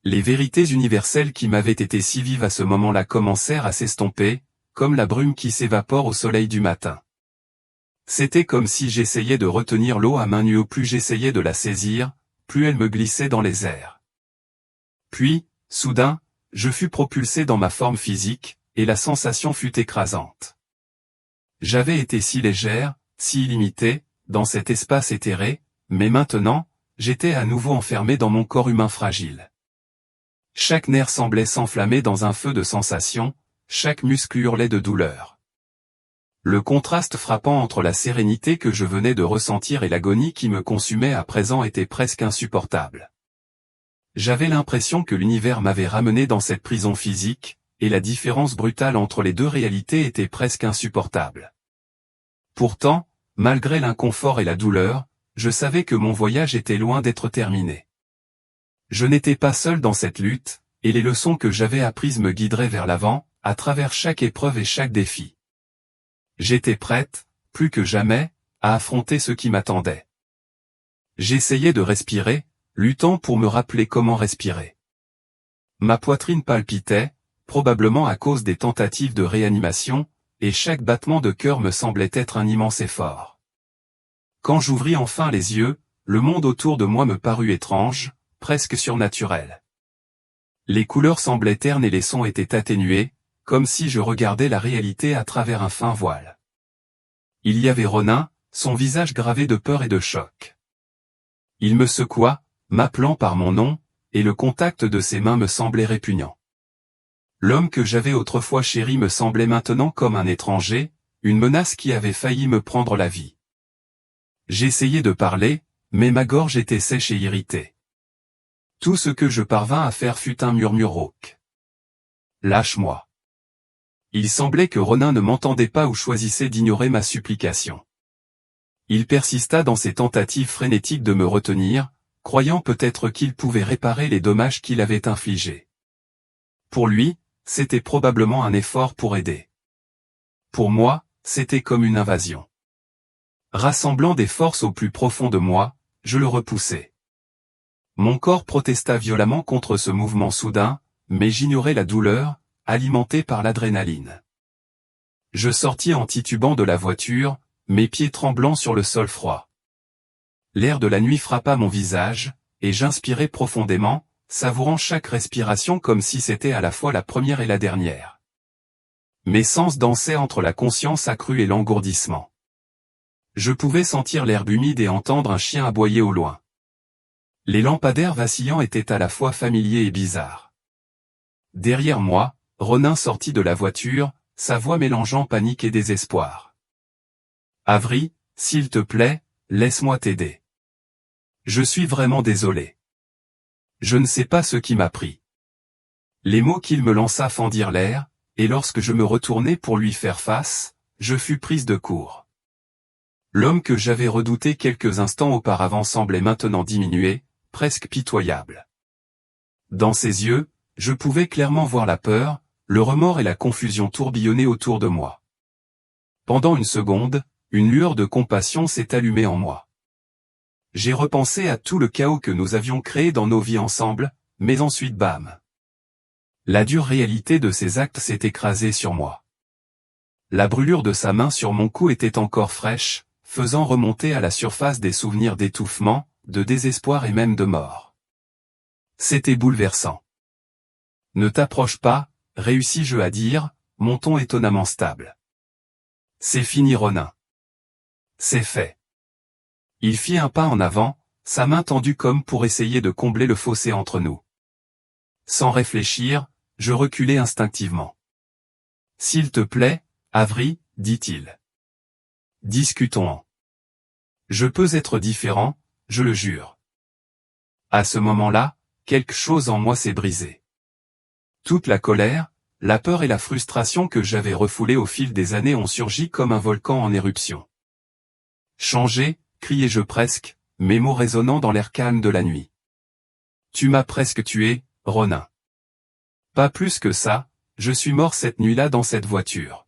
Les vérités universelles qui m'avaient été si vives à ce moment-là commencèrent à s'estomper, comme la brume qui s'évapore au soleil du matin. C'était comme si j'essayais de retenir l'eau à main nue, plus j'essayais de la saisir, plus elle me glissait dans les airs. Puis, soudain, je fus propulsé dans ma forme physique, et la sensation fut écrasante. J'avais été si légère, si illimitée, dans cet espace éthéré, mais maintenant, j'étais à nouveau enfermé dans mon corps humain fragile. Chaque nerf semblait s'enflammer dans un feu de sensation, chaque muscle hurlait de douleur. Le contraste frappant entre la sérénité que je venais de ressentir et l'agonie qui me consumait à présent était presque insupportable. J'avais l'impression que l'univers m'avait ramené dans cette prison physique, et la différence brutale entre les deux réalités était presque insupportable. Pourtant, malgré l'inconfort et la douleur, je savais que mon voyage était loin d'être terminé. Je n'étais pas seul dans cette lutte, et les leçons que j'avais apprises me guideraient vers l'avant, à travers chaque épreuve et chaque défi. J'étais prête, plus que jamais, à affronter ce qui m'attendait. J'essayais de respirer, luttant pour me rappeler comment respirer. Ma poitrine palpitait, probablement à cause des tentatives de réanimation, et chaque battement de cœur me semblait être un immense effort. Quand j'ouvris enfin les yeux, le monde autour de moi me parut étrange, presque surnaturel. Les couleurs semblaient ternes et les sons étaient atténués, comme si je regardais la réalité à travers un fin voile. Il y avait Ronin, son visage gravé de peur et de choc. Il me secoua, m'appelant par mon nom, et le contact de ses mains me semblait répugnant. L'homme que j'avais autrefois chéri me semblait maintenant comme un étranger, une menace qui avait failli me prendre la vie. J'essayais de parler, mais ma gorge était sèche et irritée. Tout ce que je parvins à faire fut un murmure rauque. « Lâche-moi !» Il semblait que Ronin ne m'entendait pas ou choisissait d'ignorer ma supplication. Il persista dans ses tentatives frénétiques de me retenir, croyant peut-être qu'il pouvait réparer les dommages qu'il avait infligés. Pour lui, c'était probablement un effort pour aider. Pour moi, c'était comme une invasion. Rassemblant des forces au plus profond de moi, je le repoussai. Mon corps protesta violemment contre ce mouvement soudain, mais j'ignorais la douleur, alimentée par l'adrénaline. Je sortis en titubant de la voiture, mes pieds tremblants sur le sol froid. L'air de la nuit frappa mon visage, et j'inspirai profondément, savourant chaque respiration comme si c'était à la fois la première et la dernière. Mes sens dansaient entre la conscience accrue et l'engourdissement. Je pouvais sentir l'herbe humide et entendre un chien aboyer au loin. Les lampadaires vacillants étaient à la fois familiers et bizarres. Derrière moi, Ronin sortit de la voiture, sa voix mélangeant panique et désespoir. Avery, s'il te plaît, laisse-moi t'aider. Je suis vraiment désolé. Je ne sais pas ce qui m'a pris. Les mots qu'il me lança fendirent l'air, et lorsque je me retournai pour lui faire face, je fus prise de court. L'homme que j'avais redouté quelques instants auparavant semblait maintenant diminuer, presque pitoyable. Dans ses yeux, je pouvais clairement voir la peur, le remords et la confusion tourbillonner autour de moi. Pendant une seconde, une lueur de compassion s'est allumée en moi. J'ai repensé à tout le chaos que nous avions créé dans nos vies ensemble, mais ensuite bam. La dure réalité de ses actes s'est écrasée sur moi. La brûlure de sa main sur mon cou était encore fraîche, faisant remonter à la surface des souvenirs d'étouffement, de désespoir et même de mort. C'était bouleversant. Ne t'approche pas, réussis-je à dire, mon ton étonnamment stable. C'est fini Ronin. C'est fait. Il fit un pas en avant, sa main tendue comme pour essayer de combler le fossé entre nous. Sans réfléchir, je reculai instinctivement. S'il te plaît, Avery, dit-il. Discutons-en. Je peux être différent, je le jure. À ce moment-là, quelque chose en moi s'est brisé. Toute la colère, la peur et la frustration que j'avais refoulées au fil des années ont surgi comme un volcan en éruption. Changer, criai-je presque, mes mots résonnant dans l'air calme de la nuit. Tu m'as presque tué, Ronin. Pas plus que ça, je suis mort cette nuit-là dans cette voiture.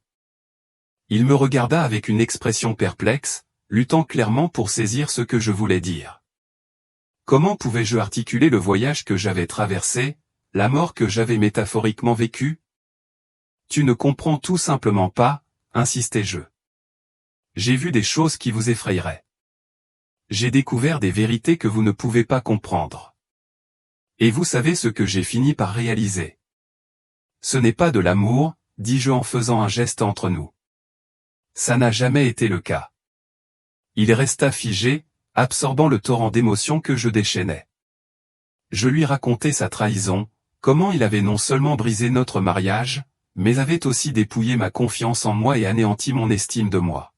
Il me regarda avec une expression perplexe, luttant clairement pour saisir ce que je voulais dire. Comment pouvais-je articuler le voyage que j'avais traversé, la mort que j'avais métaphoriquement vécue? Tu ne comprends tout simplement pas, insistai-je. J'ai vu des choses qui vous effrayeraient. J'ai découvert des vérités que vous ne pouvez pas comprendre. Et vous savez ce que j'ai fini par réaliser. Ce n'est pas de l'amour, dis-je en faisant un geste entre nous. Ça n'a jamais été le cas. Il resta figé, absorbant le torrent d'émotions que je déchaînais. Je lui racontai sa trahison, comment il avait non seulement brisé notre mariage, mais avait aussi dépouillé ma confiance en moi et anéanti mon estime de moi.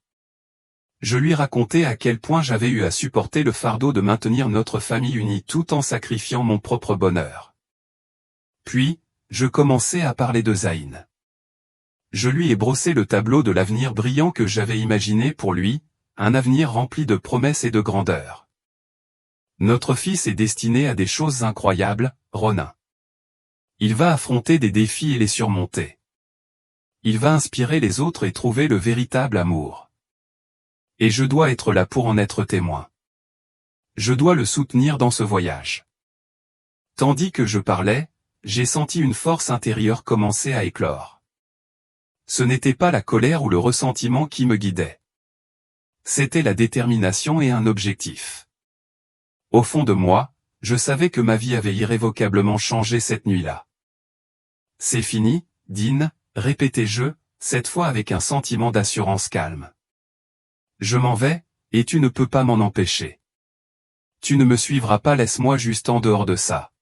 Je lui racontai à quel point j'avais eu à supporter le fardeau de maintenir notre famille unie tout en sacrifiant mon propre bonheur. Puis, je commençai à parler de Zayn. Je lui ai brossé le tableau de l'avenir brillant que j'avais imaginé pour lui, un avenir rempli de promesses et de grandeur. Notre fils est destiné à des choses incroyables, Ronin. Il va affronter des défis et les surmonter. Il va inspirer les autres et trouver le véritable amour. Et je dois être là pour en être témoin. Je dois le soutenir dans ce voyage. Tandis que je parlais, j'ai senti une force intérieure commencer à éclore. Ce n'était pas la colère ou le ressentiment qui me guidait. C'était la détermination et un objectif. Au fond de moi, je savais que ma vie avait irrévocablement changé cette nuit-là. C'est fini, Dean, répétai-je, cette fois avec un sentiment d'assurance calme. Je m'en vais, et tu ne peux pas m'en empêcher. Tu ne me suivras pas, laisse-moi juste en dehors de ça.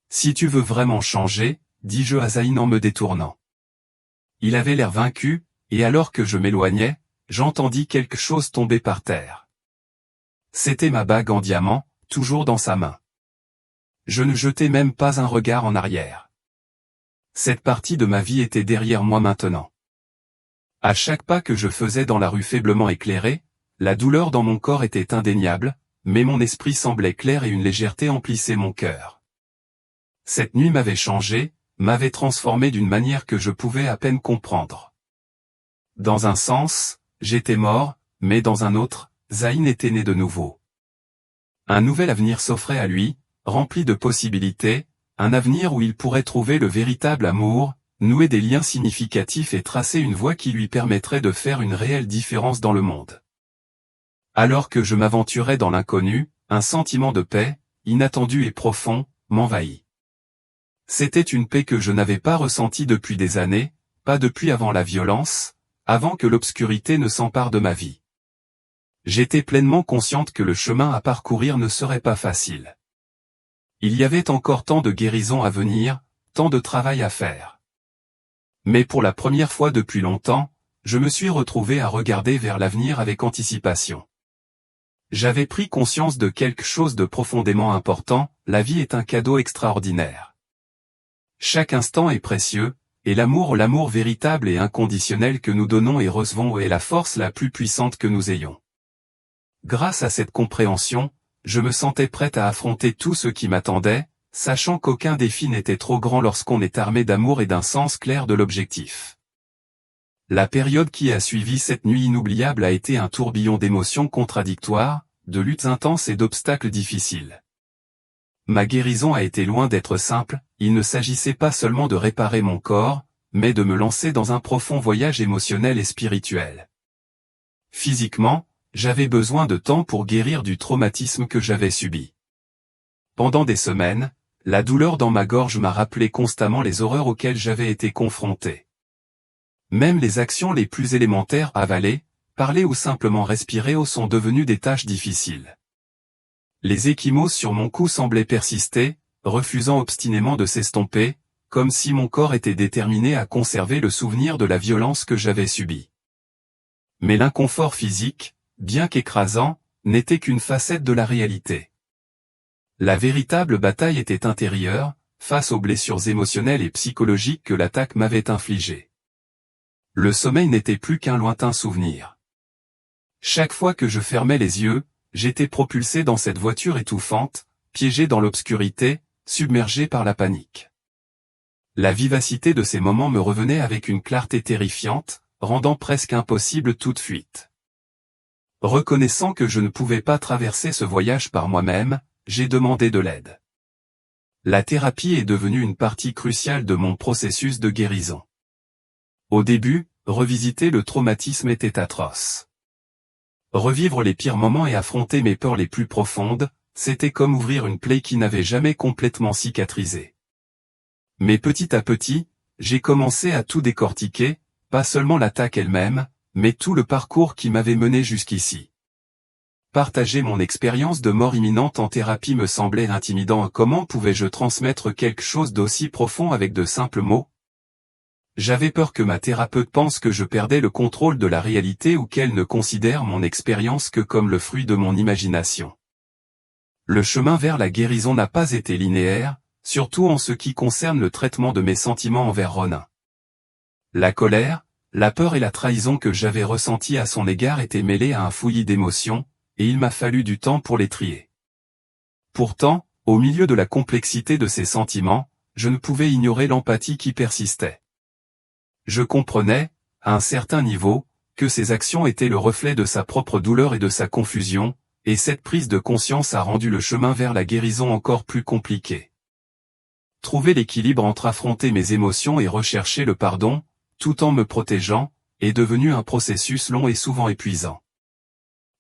Si tu veux vraiment changer, dis-je à Zayn en me détournant. Il avait l'air vaincu, et alors que je m'éloignais, j'entendis quelque chose tomber par terre. C'était ma bague en diamant, toujours dans sa main. Je ne jetai même pas un regard en arrière. Cette partie de ma vie était derrière moi maintenant. À chaque pas que je faisais dans la rue faiblement éclairée, la douleur dans mon corps était indéniable, mais mon esprit semblait clair et une légèreté emplissait mon cœur. Cette nuit m'avait changé, m'avait transformé d'une manière que je pouvais à peine comprendre. Dans un sens, j'étais mort, mais dans un autre, Zayn était né de nouveau. Un nouvel avenir s'offrait à lui, rempli de possibilités, un avenir où il pourrait trouver le véritable amour, nouer des liens significatifs et tracer une voie qui lui permettrait de faire une réelle différence dans le monde. Alors que je m'aventurais dans l'inconnu, un sentiment de paix, inattendu et profond, m'envahit. C'était une paix que je n'avais pas ressentie depuis des années, pas depuis avant la violence, avant que l'obscurité ne s'empare de ma vie. J'étais pleinement consciente que le chemin à parcourir ne serait pas facile. Il y avait encore tant de guérison à venir, tant de travail à faire. Mais pour la première fois depuis longtemps, je me suis retrouvé à regarder vers l'avenir avec anticipation. J'avais pris conscience de quelque chose de profondément important, la vie est un cadeau extraordinaire. Chaque instant est précieux, et l'amour véritable et inconditionnel que nous donnons et recevons est la force la plus puissante que nous ayons. Grâce à cette compréhension, je me sentais prête à affronter tout ce qui m'attendait, sachant qu'aucun défi n'était trop grand lorsqu'on est armé d'amour et d'un sens clair de l'objectif. La période qui a suivi cette nuit inoubliable a été un tourbillon d'émotions contradictoires, de luttes intenses et d'obstacles difficiles. Ma guérison a été loin d'être simple, il ne s'agissait pas seulement de réparer mon corps, mais de me lancer dans un profond voyage émotionnel et spirituel. Physiquement, j'avais besoin de temps pour guérir du traumatisme que j'avais subi. Pendant des semaines, la douleur dans ma gorge m'a rappelé constamment les horreurs auxquelles j'avais été confronté. Même les actions les plus élémentaires, avaler, parler ou simplement respirer sont devenues des tâches difficiles. Les ecchymoses sur mon cou semblaient persister, refusant obstinément de s'estomper, comme si mon corps était déterminé à conserver le souvenir de la violence que j'avais subie. Mais l'inconfort physique, bien qu'écrasant, n'était qu'une facette de la réalité. La véritable bataille était intérieure, face aux blessures émotionnelles et psychologiques que l'attaque m'avait infligées. Le sommeil n'était plus qu'un lointain souvenir. Chaque fois que je fermais les yeux, j'étais propulsé dans cette voiture étouffante, piégé dans l'obscurité, submergé par la panique. La vivacité de ces moments me revenait avec une clarté terrifiante, rendant presque impossible toute fuite. Reconnaissant que je ne pouvais pas traverser ce voyage par moi-même, j'ai demandé de l'aide. La thérapie est devenue une partie cruciale de mon processus de guérison. Au début, revisiter le traumatisme était atroce. Revivre les pires moments et affronter mes peurs les plus profondes, c'était comme ouvrir une plaie qui n'avait jamais complètement cicatrisé. Mais petit à petit, j'ai commencé à tout décortiquer, pas seulement l'attaque elle-même, mais tout le parcours qui m'avait mené jusqu'ici. Partager mon expérience de mort imminente en thérapie me semblait intimidant. Comment pouvais-je transmettre quelque chose d'aussi profond avec de simples mots? J'avais peur que ma thérapeute pense que je perdais le contrôle de la réalité ou qu'elle ne considère mon expérience que comme le fruit de mon imagination. Le chemin vers la guérison n'a pas été linéaire, surtout en ce qui concerne le traitement de mes sentiments envers Ronin. La colère, la peur et la trahison que j'avais ressenties à son égard étaient mêlées à un fouillis d'émotions, et il m'a fallu du temps pour les trier. Pourtant, au milieu de la complexité de ces sentiments, je ne pouvais ignorer l'empathie qui persistait. Je comprenais, à un certain niveau, que ces actions étaient le reflet de sa propre douleur et de sa confusion, et cette prise de conscience a rendu le chemin vers la guérison encore plus compliqué. Trouver l'équilibre entre affronter mes émotions et rechercher le pardon, tout en me protégeant, est devenu un processus long et souvent épuisant.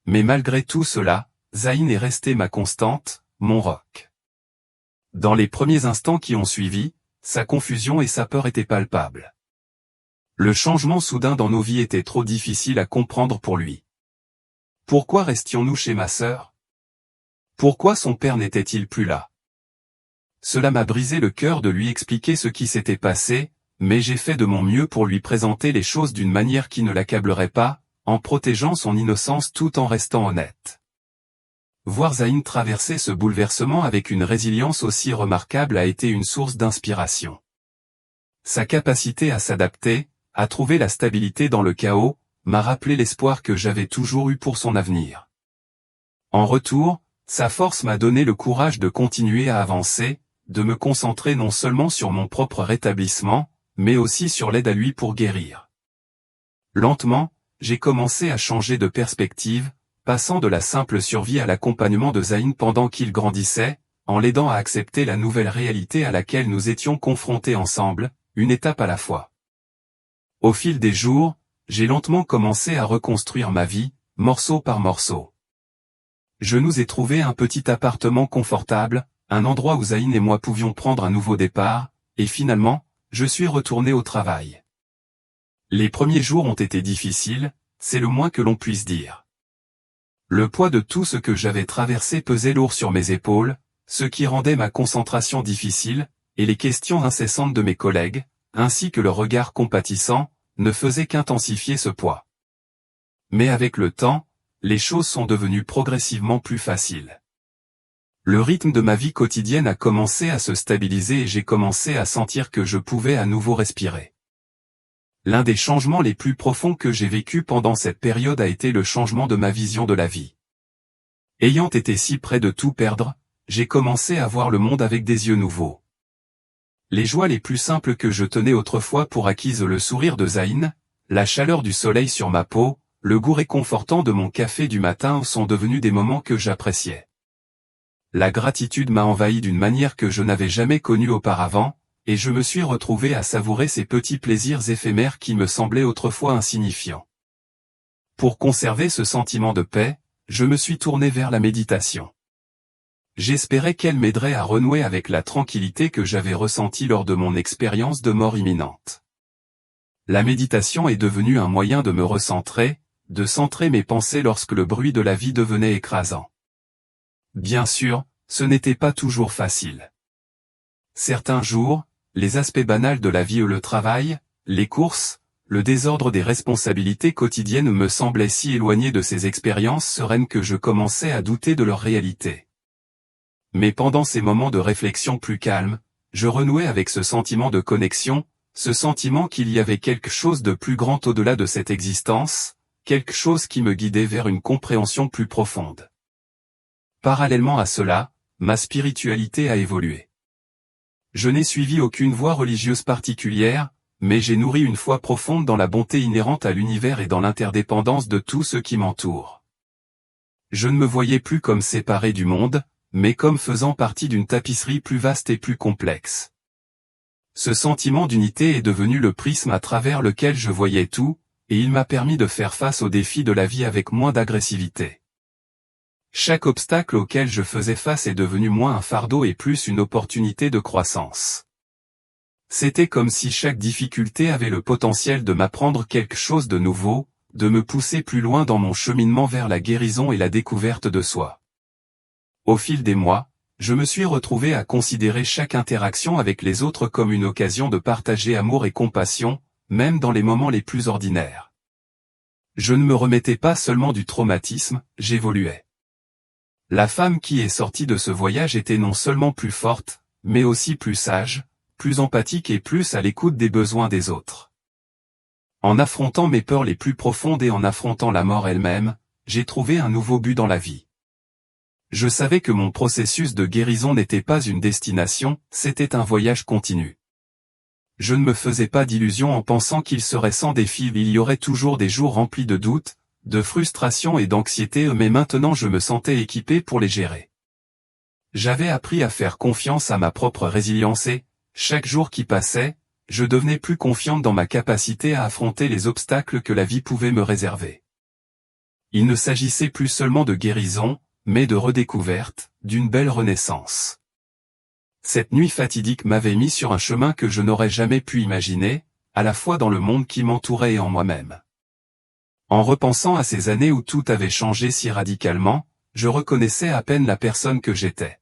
Mais malgré tout cela, Zayn est resté ma constante, mon roc. Dans les premiers instants qui ont suivi, sa confusion et sa peur étaient palpables. Le changement soudain dans nos vies était trop difficile à comprendre pour lui. Pourquoi restions-nous chez ma sœur? Pourquoi son père n'était-il plus là? Cela m'a brisé le cœur de lui expliquer ce qui s'était passé, mais j'ai fait de mon mieux pour lui présenter les choses d'une manière qui ne l'accablerait pas, en protégeant son innocence tout en restant honnête. Voir Zayn traverser ce bouleversement avec une résilience aussi remarquable a été une source d'inspiration. Sa capacité à s'adapter, à trouver la stabilité dans le chaos, m'a rappelé l'espoir que j'avais toujours eu pour son avenir. En retour, sa force m'a donné le courage de continuer à avancer, de me concentrer non seulement sur mon propre rétablissement, mais aussi sur l'aide à lui pour guérir. Lentement, j'ai commencé à changer de perspective, passant de la simple survie à l'accompagnement de Zayn pendant qu'il grandissait, en l'aidant à accepter la nouvelle réalité à laquelle nous étions confrontés ensemble, une étape à la fois. Au fil des jours, j'ai lentement commencé à reconstruire ma vie, morceau par morceau. Je nous ai trouvé un petit appartement confortable, un endroit où Zayn et moi pouvions prendre un nouveau départ, et finalement, je suis retourné au travail. Les premiers jours ont été difficiles, c'est le moins que l'on puisse dire. Le poids de tout ce que j'avais traversé pesait lourd sur mes épaules, ce qui rendait ma concentration difficile, et les questions incessantes de mes collègues, ainsi que le regard compatissant, ne faisaient qu'intensifier ce poids. Mais avec le temps, les choses sont devenues progressivement plus faciles. Le rythme de ma vie quotidienne a commencé à se stabiliser et j'ai commencé à sentir que je pouvais à nouveau respirer. L'un des changements les plus profonds que j'ai vécu pendant cette période a été le changement de ma vision de la vie. Ayant été si près de tout perdre, j'ai commencé à voir le monde avec des yeux nouveaux. Les joies les plus simples que je tenais autrefois pour acquises, le sourire de Zayn, la chaleur du soleil sur ma peau, le goût réconfortant de mon café du matin sont devenus des moments que j'appréciais. La gratitude m'a envahi d'une manière que je n'avais jamais connue auparavant, et je me suis retrouvé à savourer ces petits plaisirs éphémères qui me semblaient autrefois insignifiants. Pour conserver ce sentiment de paix, je me suis tourné vers la méditation. J'espérais qu'elle m'aiderait à renouer avec la tranquillité que j'avais ressentie lors de mon expérience de mort imminente. La méditation est devenue un moyen de me recentrer, de centrer mes pensées lorsque le bruit de la vie devenait écrasant. Bien sûr, ce n'était pas toujours facile. Certains jours, les aspects banals de la vie, le travail, les courses, le désordre des responsabilités quotidiennes me semblaient si éloignés de ces expériences sereines que je commençais à douter de leur réalité. Mais pendant ces moments de réflexion plus calmes, je renouais avec ce sentiment de connexion, ce sentiment qu'il y avait quelque chose de plus grand au-delà de cette existence, quelque chose qui me guidait vers une compréhension plus profonde. Parallèlement à cela, ma spiritualité a évolué. Je n'ai suivi aucune voie religieuse particulière, mais j'ai nourri une foi profonde dans la bonté inhérente à l'univers et dans l'interdépendance de tout ce qui m'entoure. Je ne me voyais plus comme séparé du monde, mais comme faisant partie d'une tapisserie plus vaste et plus complexe. Ce sentiment d'unité est devenu le prisme à travers lequel je voyais tout, et il m'a permis de faire face aux défis de la vie avec moins d'agressivité. Chaque obstacle auquel je faisais face est devenu moins un fardeau et plus une opportunité de croissance. C'était comme si chaque difficulté avait le potentiel de m'apprendre quelque chose de nouveau, de me pousser plus loin dans mon cheminement vers la guérison et la découverte de soi. Au fil des mois, je me suis retrouvé à considérer chaque interaction avec les autres comme une occasion de partager amour et compassion, même dans les moments les plus ordinaires. Je ne me remettais pas seulement du traumatisme, j'évoluais. La femme qui est sortie de ce voyage était non seulement plus forte, mais aussi plus sage, plus empathique et plus à l'écoute des besoins des autres. En affrontant mes peurs les plus profondes et en affrontant la mort elle-même, j'ai trouvé un nouveau but dans la vie. Je savais que mon processus de guérison n'était pas une destination, c'était un voyage continu. Je ne me faisais pas d'illusions en pensant qu'il serait sans défi, il y aurait toujours des jours remplis de doutes, de frustration et d'anxiété, mais maintenant je me sentais équipé pour les gérer. J'avais appris à faire confiance à ma propre résilience et, chaque jour qui passait, je devenais plus confiante dans ma capacité à affronter les obstacles que la vie pouvait me réserver. Il ne s'agissait plus seulement de guérison, mais de redécouverte, d'une belle renaissance. Cette nuit fatidique m'avait mis sur un chemin que je n'aurais jamais pu imaginer, à la fois dans le monde qui m'entourait et en moi-même. En repensant à ces années où tout avait changé si radicalement, je reconnaissais à peine la personne que j'étais.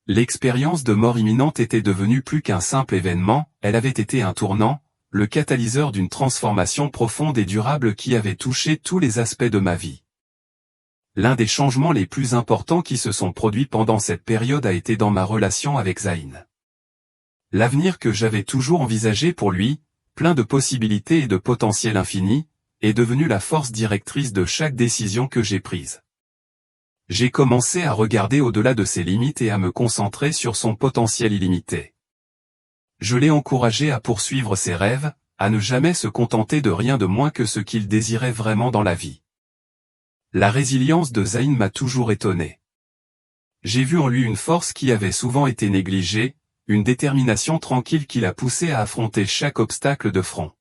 L'expérience de mort imminente était devenue plus qu'un simple événement, elle avait été un tournant, le catalyseur d'une transformation profonde et durable qui avait touché tous les aspects de ma vie. L'un des changements les plus importants qui se sont produits pendant cette période a été dans ma relation avec Zayn. L'avenir que j'avais toujours envisagé pour lui, plein de possibilités et de potentiel infini, est devenu la force directrice de chaque décision que j'ai prise. J'ai commencé à regarder au-delà de ses limites et à me concentrer sur son potentiel illimité. Je l'ai encouragé à poursuivre ses rêves, à ne jamais se contenter de rien de moins que ce qu'il désirait vraiment dans la vie. La résilience de Zayn m'a toujours étonné. J'ai vu en lui une force qui avait souvent été négligée, une détermination tranquille qui l'a poussé à affronter chaque obstacle de front.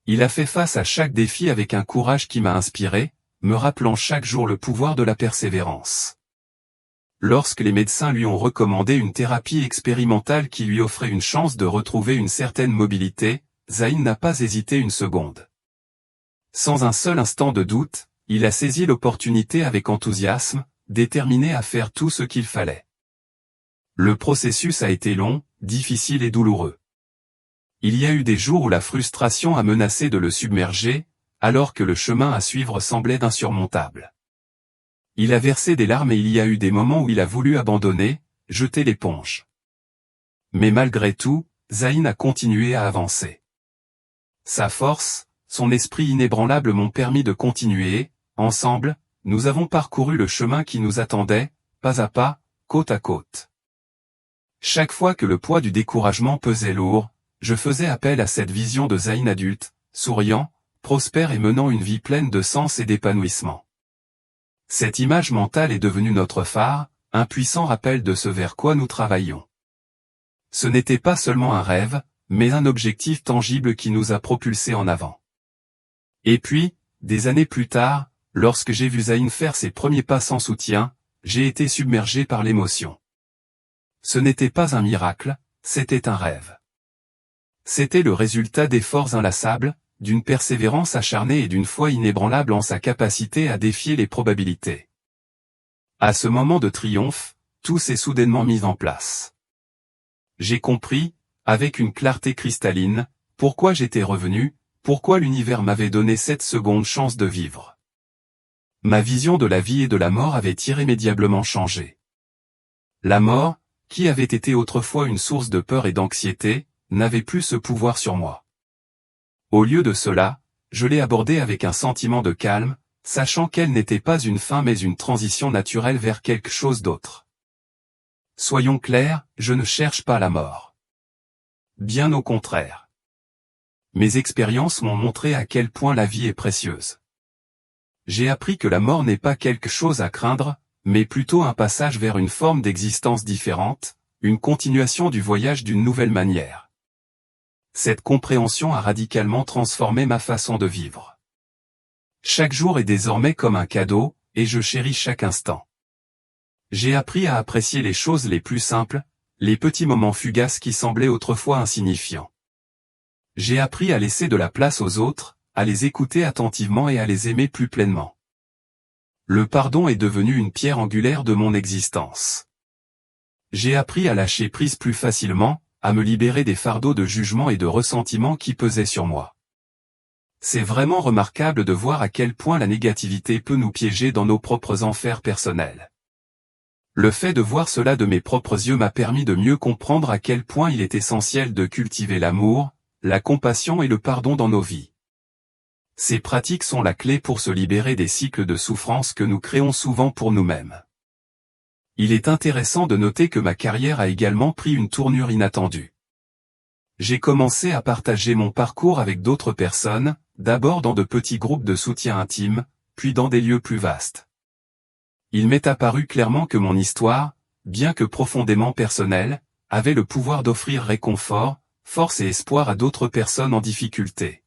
Il a fait face à chaque défi avec un courage qui m'a inspiré, me rappelant chaque jour le pouvoir de la persévérance. Lorsque les médecins lui ont recommandé une thérapie expérimentale qui lui offrait une chance de retrouver une certaine mobilité, Zayn n'a pas hésité une seconde. Sans un seul instant de doute, il a saisi l'opportunité avec enthousiasme, déterminé à faire tout ce qu'il fallait. Le processus a été long, difficile et douloureux. Il y a eu des jours où la frustration a menacé de le submerger, alors que le chemin à suivre semblait insurmontable. Il a versé des larmes et il y a eu des moments où il a voulu abandonner, jeter l'éponge. Mais malgré tout, Zayn a continué à avancer. Sa force, son esprit inébranlable m'ont permis de continuer, ensemble, nous avons parcouru le chemin qui nous attendait, pas à pas, côte à côte. Chaque fois que le poids du découragement pesait lourd, je faisais appel à cette vision de Zayn adulte, souriant, prospère et menant une vie pleine de sens et d'épanouissement. Cette image mentale est devenue notre phare, un puissant rappel de ce vers quoi nous travaillons. Ce n'était pas seulement un rêve, mais un objectif tangible qui nous a propulsés en avant. Et puis, des années plus tard, lorsque j'ai vu Zayn faire ses premiers pas sans soutien, j'ai été submergé par l'émotion. Ce n'était pas un miracle, c'était un rêve. C'était le résultat d'efforts inlassables, d'une persévérance acharnée et d'une foi inébranlable en sa capacité à défier les probabilités. À ce moment de triomphe, tout s'est soudainement mis en place. J'ai compris, avec une clarté cristalline, pourquoi j'étais revenu, pourquoi l'univers m'avait donné cette seconde chance de vivre. Ma vision de la vie et de la mort avait irrémédiablement changé. La mort, qui avait été autrefois une source de peur et d'anxiété, n'avait plus ce pouvoir sur moi. Au lieu de cela, je l'ai abordée avec un sentiment de calme, sachant qu'elle n'était pas une fin mais une transition naturelle vers quelque chose d'autre. Soyons clairs, je ne cherche pas la mort. Bien au contraire. Mes expériences m'ont montré à quel point la vie est précieuse. J'ai appris que la mort n'est pas quelque chose à craindre, mais plutôt un passage vers une forme d'existence différente, une continuation du voyage d'une nouvelle manière. Cette compréhension a radicalement transformé ma façon de vivre. Chaque jour est désormais comme un cadeau, et je chéris chaque instant. J'ai appris à apprécier les choses les plus simples, les petits moments fugaces qui semblaient autrefois insignifiants. J'ai appris à laisser de la place aux autres, à les écouter attentivement et à les aimer plus pleinement. Le pardon est devenu une pierre angulaire de mon existence. J'ai appris à lâcher prise plus facilement, à me libérer des fardeaux de jugement et de ressentiment qui pesaient sur moi. C'est vraiment remarquable de voir à quel point la négativité peut nous piéger dans nos propres enfers personnels. Le fait de voir cela de mes propres yeux m'a permis de mieux comprendre à quel point il est essentiel de cultiver l'amour, la compassion et le pardon dans nos vies. Ces pratiques sont la clé pour se libérer des cycles de souffrance que nous créons souvent pour nous-mêmes. Il est intéressant de noter que ma carrière a également pris une tournure inattendue. J'ai commencé à partager mon parcours avec d'autres personnes, d'abord dans de petits groupes de soutien intime, puis dans des lieux plus vastes. Il m'est apparu clairement que mon histoire, bien que profondément personnelle, avait le pouvoir d'offrir réconfort, force et espoir à d'autres personnes en difficulté.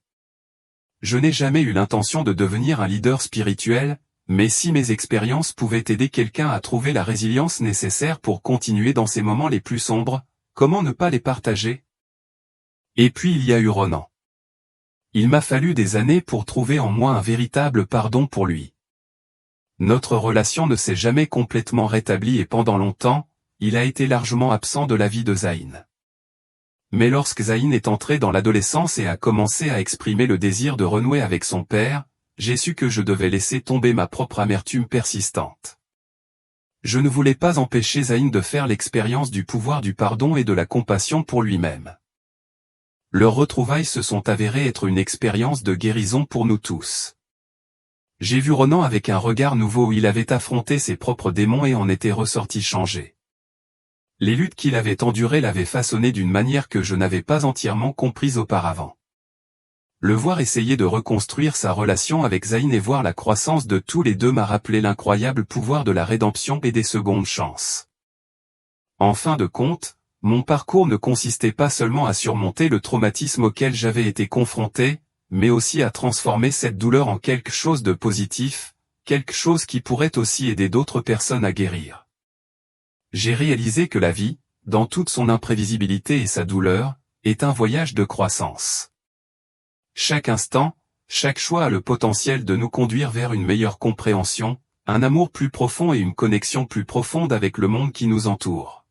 Je n'ai jamais eu l'intention de devenir un leader spirituel, mais si mes expériences pouvaient aider quelqu'un à trouver la résilience nécessaire pour continuer dans ces moments les plus sombres, comment ne pas les partager? Et puis il y a eu Ronan. Il m'a fallu des années pour trouver en moi un véritable pardon pour lui. Notre relation ne s'est jamais complètement rétablie et pendant longtemps, il a été largement absent de la vie de Zayn. Mais lorsque Zayn est entré dans l'adolescence et a commencé à exprimer le désir de renouer avec son père, j'ai su que je devais laisser tomber ma propre amertume persistante. Je ne voulais pas empêcher Zayn de faire l'expérience du pouvoir du pardon et de la compassion pour lui-même. Leurs retrouvailles se sont avérées être une expérience de guérison pour nous tous. J'ai vu Ronan avec un regard nouveau où il avait affronté ses propres démons et en était ressorti changé. Les luttes qu'il avait endurées l'avaient façonné d'une manière que je n'avais pas entièrement comprise auparavant. Le voir essayer de reconstruire sa relation avec Zayn et voir la croissance de tous les deux m'a rappelé l'incroyable pouvoir de la rédemption et des secondes chances. En fin de compte, mon parcours ne consistait pas seulement à surmonter le traumatisme auquel j'avais été confronté, mais aussi à transformer cette douleur en quelque chose de positif, quelque chose qui pourrait aussi aider d'autres personnes à guérir. J'ai réalisé que la vie, dans toute son imprévisibilité et sa douleur, est un voyage de croissance. Chaque instant, chaque choix a le potentiel de nous conduire vers une meilleure compréhension, un amour plus profond et une connexion plus profonde avec le monde qui nous entoure.